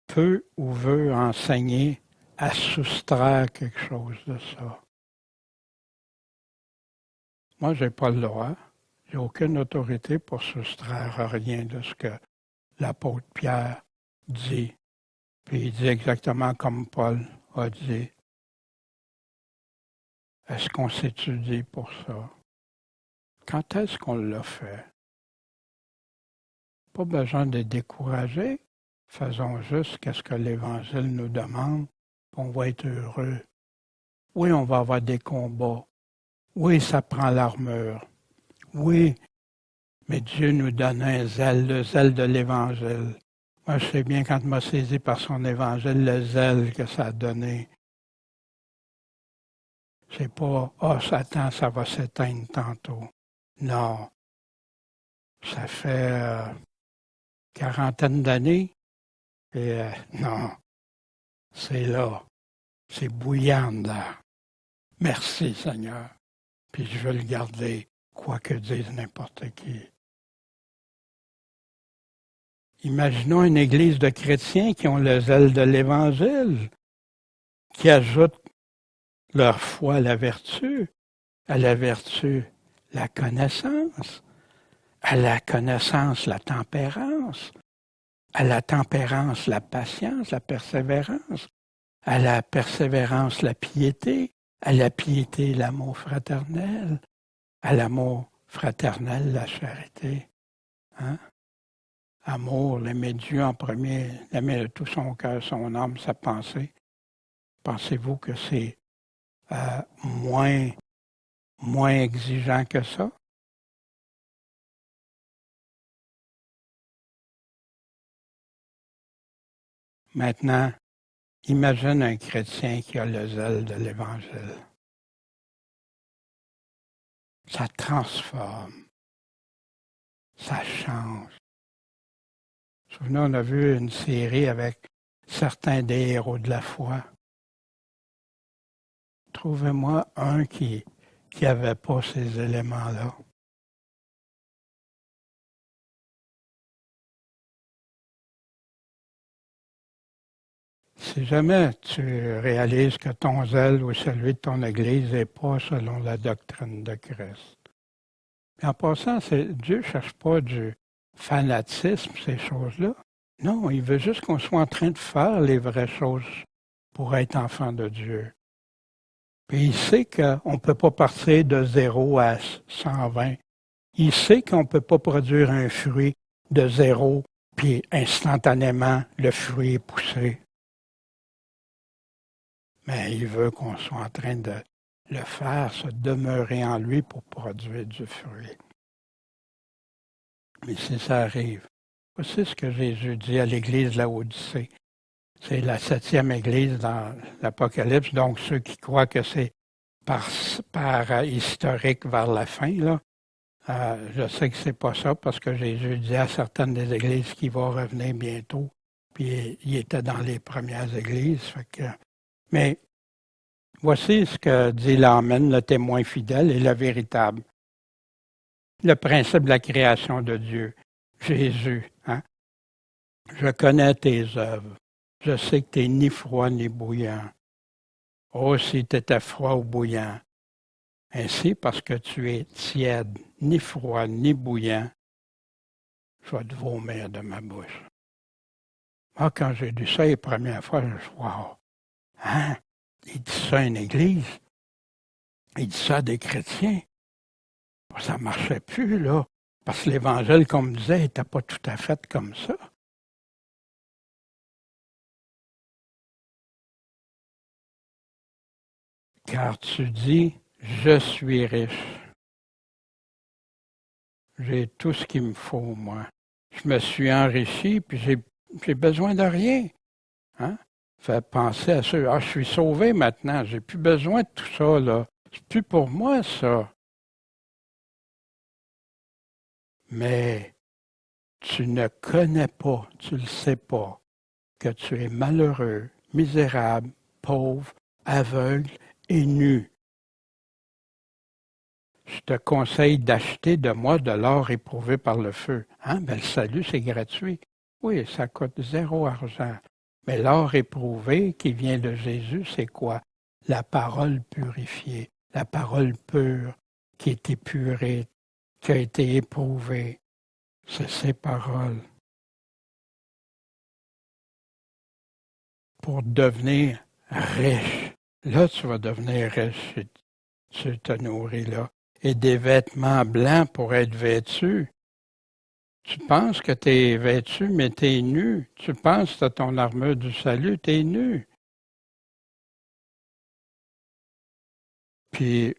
peut ou veut enseigner à soustraire quelque chose de ça? Moi, je n'ai pas le droit. J'ai aucune autorité pour soustraire rien de ce que l'apôtre Pierre dit. Puis il dit exactement comme Paul a dit. Est-ce qu'on s'étudie pour ça? Quand est-ce qu'on l'a fait? Pas besoin de décourager. Faisons juste ce que l'Évangile nous demande. On va être heureux. Oui, on va avoir des combats. Oui, ça prend l'armure. Oui, mais Dieu nous donne un zèle, le zèle de l'Évangile. Moi, je sais bien quand il m'a saisi par son Évangile, le zèle que ça a donné. C'est pas, Satan, ça va s'éteindre tantôt. Non. Ça fait quarantaine d'années. Et non, c'est là. C'est bouillant là. Merci, Seigneur. Puis je veux le garder, quoi que dise n'importe qui. Imaginons une église de chrétiens qui ont le zèle de l'Évangile, qui ajoutent leur foi à la vertu la connaissance, à la connaissance la tempérance, à la tempérance la patience, la persévérance, à la persévérance la piété, à la piété l'amour fraternel, à l'amour fraternel la charité. Hein? Amour, l'aimer Dieu en premier, l'aimer de tout son cœur, son âme, sa pensée. Pensez-vous que c'est moins exigeant que ça? Maintenant, imagine un chrétien qui a le zèle de l'Évangile. Ça transforme. Ça change. Souvenez, on a vu une série avec certains des héros de la foi. Trouvez-moi un qui n'avait pas ces éléments-là. Si jamais tu réalises que ton zèle ou celui de ton Église n'est pas selon la doctrine de Christ. Et en passant, Dieu ne cherche pas du fanatisme, ces choses-là. Non, il veut juste qu'on soit en train de faire les vraies choses pour être enfant de Dieu. Puis il sait qu'on ne peut pas partir de 0 à 120. Il sait qu'on ne peut pas produire un fruit de 0, puis instantanément, le fruit est poussé. Mais il veut qu'on soit en train de le faire, se demeurer en lui pour produire du fruit. Mais si ça arrive, voici ce que Jésus dit à l'Église de l'Odyssée. C'est la 7e Église dans l'Apocalypse, donc ceux qui croient que c'est par historique vers la fin, là. Je sais que c'est pas ça parce que Jésus dit à certaines des églises qu'il va revenir bientôt, puis il était dans les premières églises. Mais voici ce que dit l'Amen, le témoin fidèle et le véritable. Le principe de la création de Dieu, Jésus. Hein? Je connais tes œuvres. Je sais que tu n'es ni froid ni bouillant. Oh, si tu étais froid ou bouillant. Ainsi, parce que tu es tiède, ni froid ni bouillant, je vais te vomir de ma bouche. Moi, quand j'ai lu ça les premières fois, je me suis dit, wow, hein? Il dit ça à une église. Il dit ça à des chrétiens. Ça ne marchait plus, là. Parce que l'Évangile, comme me disait, n'était pas tout à fait comme ça. Car tu dis, je suis riche. J'ai tout ce qu'il me faut, moi. Je me suis enrichi, puis j'ai besoin de rien. Hein? Fait penser à ça. Ah, je suis sauvé maintenant. J'ai plus besoin de tout ça, là. C'est plus pour moi, ça. Mais tu ne connais pas, tu ne sais pas, que tu es malheureux, misérable, pauvre, aveugle et nu. Je te conseille d'acheter de moi de l'or éprouvé par le feu. Hein? Ben, le salut, c'est gratuit. Oui, ça coûte 0 argent. Mais l'or éprouvé qui vient de Jésus, c'est quoi? La parole purifiée, la parole pure qui est épurée, qui a été éprouvée. C'est ces paroles. Pour devenir riche. Là, tu vas devenir riche si tu te nourris là. Et des vêtements blancs pour être vêtu. Tu penses que tu es vêtu, mais tu es nu. Tu penses que tu as ton armure du salut, tu es nu. Puis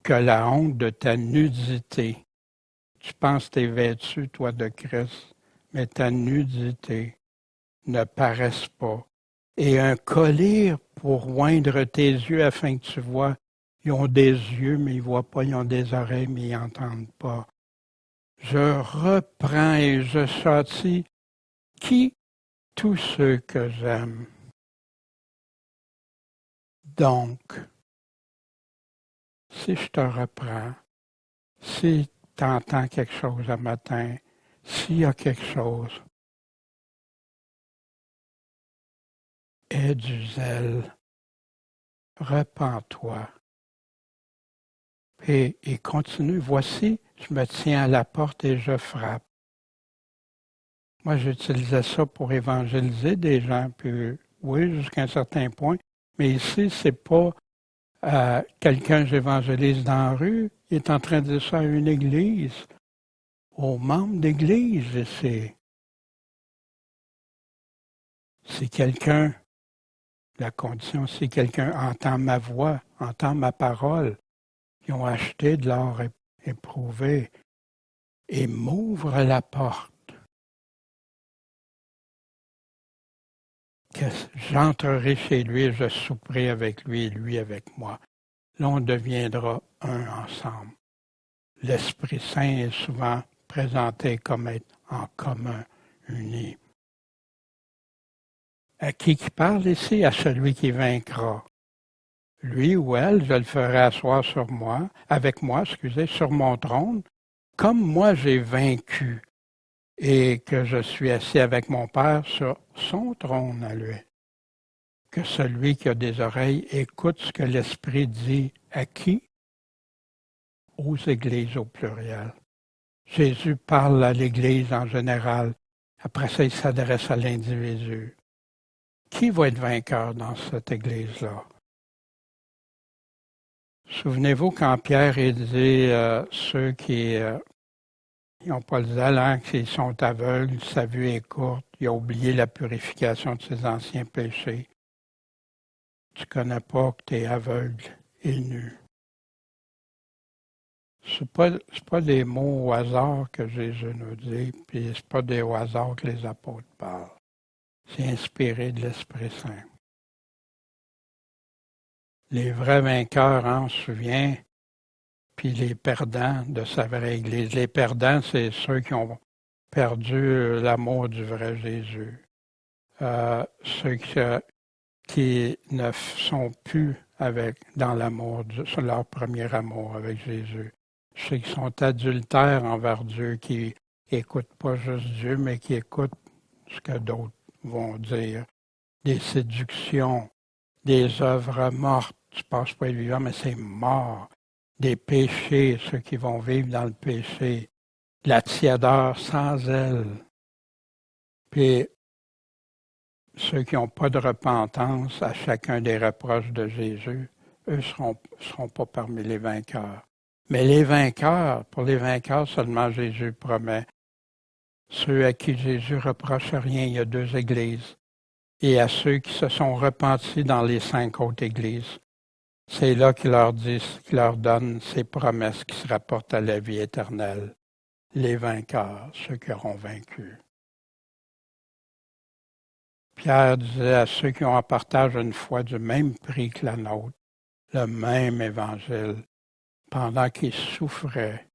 que la honte de ta nudité. Tu penses que tu es vêtu, toi, de Christ, mais ta nudité ne paraisse pas. Et un collier pour oindre tes yeux afin que tu vois. Ils ont des yeux, mais ils ne voient pas. Ils ont des oreilles, mais ils n'entendent pas. Je reprends et je châtie qui? Tous ceux que j'aime. Donc, si je te reprends, si tu entends quelque chose un matin, s'il y a quelque chose, aie du zèle, repens-toi. Et continue. Voici, je me tiens à la porte et je frappe. Moi, j'utilisais ça pour évangéliser des gens, puis oui, jusqu'à un certain point. Mais ici, c'est pas quelqu'un que j'évangélise dans la rue. Il est en train de dire ça à une église, aux membres d'église ici. Si quelqu'un, la condition, si quelqu'un entend ma voix, entend ma parole, ils ont acheté de l'or éprouvé et m'ouvre la porte, que j'entrerai chez lui et je souperai avec lui et lui avec moi. Là, on deviendra un ensemble. L'Esprit Saint est souvent présenté comme être en commun, uni. À qui parle ici? À celui qui vaincra. Lui ou elle, je le ferai asseoir sur moi, avec moi, sur mon trône, comme moi j'ai vaincu et que je suis assis avec mon Père sur son trône à lui. Que celui qui a des oreilles écoute ce que l'Esprit dit à qui? Aux églises au pluriel. Jésus parle à l'Église en général. Après ça, il s'adresse à l'individu. Qui va être vainqueur dans cette Église-là? Souvenez-vous quand Pierre dit ceux qui n'ont pas le zèle, hein, qu'ils sont aveugles, sa vue est courte, il a oublié la purification de ses anciens péchés. Tu ne connais pas que tu es aveugle et nu. Ce n'est pas des mots au hasard que Jésus nous dit, puis ce n'est pas des au hasard que les apôtres parlent. C'est inspiré de l'Esprit Saint. Les vrais vainqueurs, hein, on se souvient, puis les perdants de sa vraie Église. Les perdants, c'est ceux qui ont perdu l'amour du vrai Jésus. Ceux qui ne sont plus dans l'amour, sur leur premier amour avec Jésus. Ceux qui sont adultères envers Dieu, qui n'écoutent pas juste Dieu, mais qui écoutent ce que d'autres vont dire. Des séductions, des œuvres mortes. Tu ne passes pas être vivant, mais c'est mort. Des péchés, ceux qui vont vivre dans le péché. La tiédeur sans elle. Puis ceux qui n'ont pas de repentance à chacun des reproches de Jésus, eux ne seront pas parmi les vainqueurs. Mais les vainqueurs, pour les vainqueurs seulement Jésus promet. Ceux à qui Jésus reproche rien, il y a 2 églises. Et à ceux qui se sont repentis dans les 5 autres églises. C'est là qu'il leur donne ces promesses qui se rapportent à la vie éternelle. Les vainqueurs, ceux qui auront vaincu. Pierre disait à ceux qui ont en partage une foi du même prix que la nôtre, le même évangile, pendant qu'ils souffraient,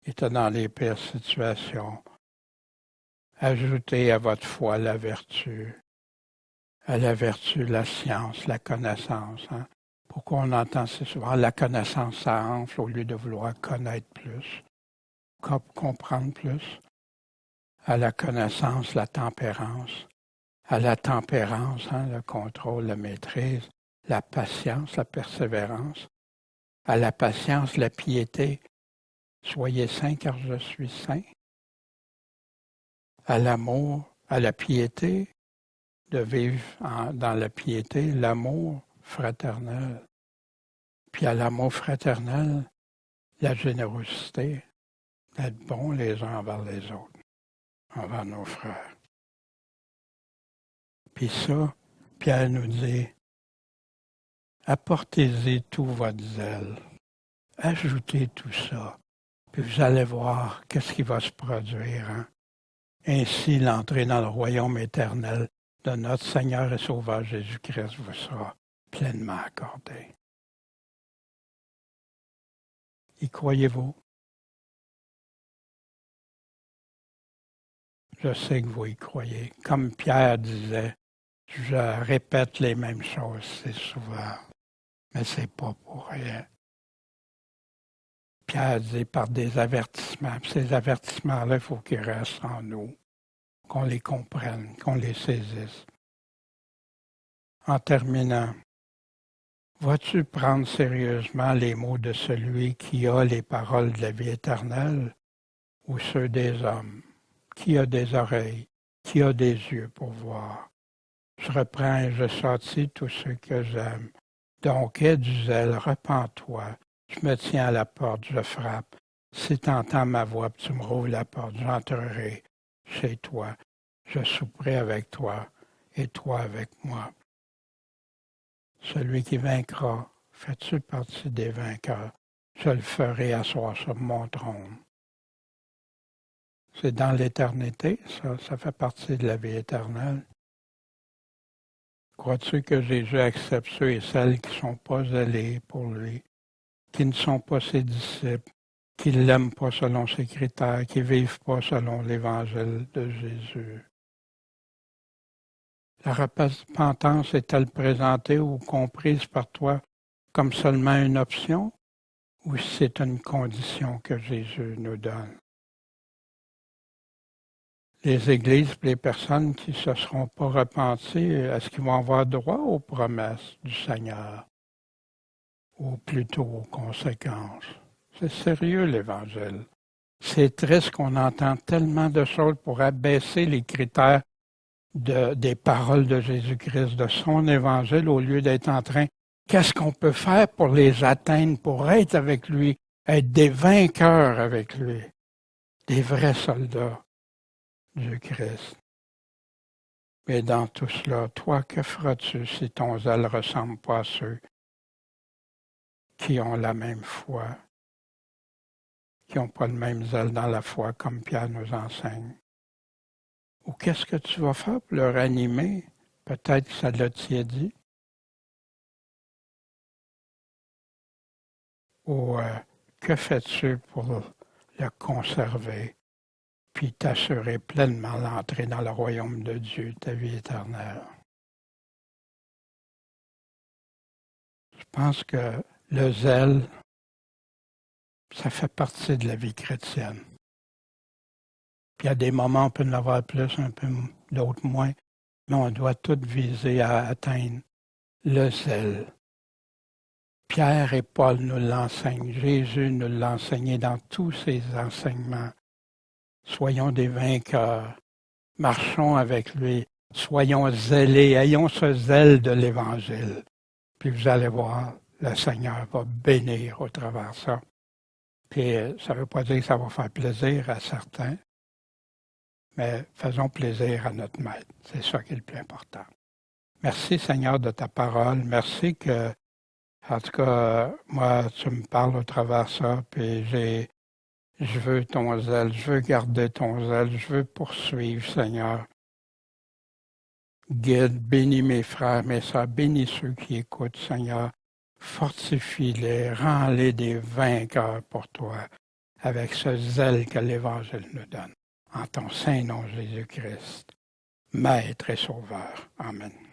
étaient dans les pires situations, ajoutez à votre foi la vertu, à la vertu la science, la connaissance. Hein? Pourquoi on entend si souvent la connaissance, ça enfle au lieu de vouloir connaître plus, comprendre plus. À la connaissance, la tempérance. À la tempérance, hein, le contrôle, la maîtrise. La patience, la persévérance. À la patience, la piété. Soyez saints car je suis saint. À l'amour, à la piété, de vivre dans la piété, l'amour fraternel. Puis à l'amour fraternel, la générosité, d'être bons les uns envers les autres, envers nos frères. Puis ça, Pierre nous dit, apportez-y tout votre zèle, ajoutez tout ça, puis vous allez voir qu'est-ce qui va se produire. Hein? Ainsi, l'entrée dans le royaume éternel de notre Seigneur et Sauveur Jésus-Christ vous sera pleinement accordée. Y croyez-vous? Je sais que vous y croyez. Comme Pierre disait, je répète les mêmes choses c'est souvent, mais c'est pas pour rien. Pierre dit par des avertissements. Puis ces avertissements-là, il faut qu'ils restent en nous, qu'on les comprenne, qu'on les saisisse. En terminant, vas-tu prendre sérieusement les mots de celui qui a les paroles de la vie éternelle ou ceux des hommes, qui a des oreilles, qui a des yeux pour voir? Je reprends et je sortis tous ceux que j'aime. Donc, aie du zèle, repens-toi. Je me tiens à la porte, je frappe. Si tu entends ma voix, tu me rouvres la porte, j'entrerai chez toi. Je souperai avec toi et toi avec moi. Celui qui vaincra, fais-tu partie des vainqueurs? Je le ferai asseoir sur mon trône. C'est dans l'éternité, ça fait partie de la vie éternelle. Crois-tu que Jésus accepte ceux et celles qui ne sont pas allés pour lui, qui ne sont pas ses disciples, qui ne l'aiment pas selon ses critères, qui ne vivent pas selon l'évangile de Jésus? La repentance est-elle présentée ou comprise par toi comme seulement une option ou c'est une condition que Jésus nous donne? Les églises, les personnes qui ne se seront pas repenties, est-ce qu'ils vont avoir droit aux promesses du Seigneur ou plutôt aux conséquences? C'est sérieux l'Évangile. C'est triste qu'on entend tellement de choses pour abaisser les critères des paroles de Jésus-Christ, de son Évangile, au lieu d'être en train, qu'est-ce qu'on peut faire pour les atteindre, pour être avec lui, être des vainqueurs avec lui, des vrais soldats du Christ. Mais dans tout cela, toi, que feras-tu si ton zèle ne ressemble pas à ceux qui ont la même foi, qui n'ont pas le même zèle dans la foi comme Pierre nous enseigne? Ou qu'est-ce que tu vas faire pour le ranimer? Peut-être que ça l'a tiédi. Ou que fais-tu pour le conserver, puis t'assurer pleinement l'entrée dans le royaume de Dieu, ta vie éternelle? Je pense que le zèle, ça fait partie de la vie chrétienne. Puis il y a des moments, on peut en avoir plus, un peu d'autres moins, mais on doit tout viser à atteindre le zèle. Pierre et Paul nous l'enseignent, Jésus nous l'a enseigné dans tous ses enseignements. Soyons des vainqueurs, marchons avec lui, soyons zélés, ayons ce zèle de l'Évangile. Puis vous allez voir, le Seigneur va bénir au travers de ça. Puis ça ne veut pas dire que ça va faire plaisir à certains, mais faisons plaisir à notre Maître. C'est ça qui est le plus important. Merci Seigneur de ta parole. Merci que, en tout cas, moi, tu me parles au travers de ça, puis je veux ton zèle, je veux garder ton zèle, je veux poursuivre, Seigneur. Guide, bénis mes frères, mes sœurs, bénis ceux qui écoutent, Seigneur. Fortifie-les, rends-les des vainqueurs pour toi, avec ce zèle que l'Évangile nous donne. En ton saint nom, Jésus-Christ, Maître et Sauveur. Amen.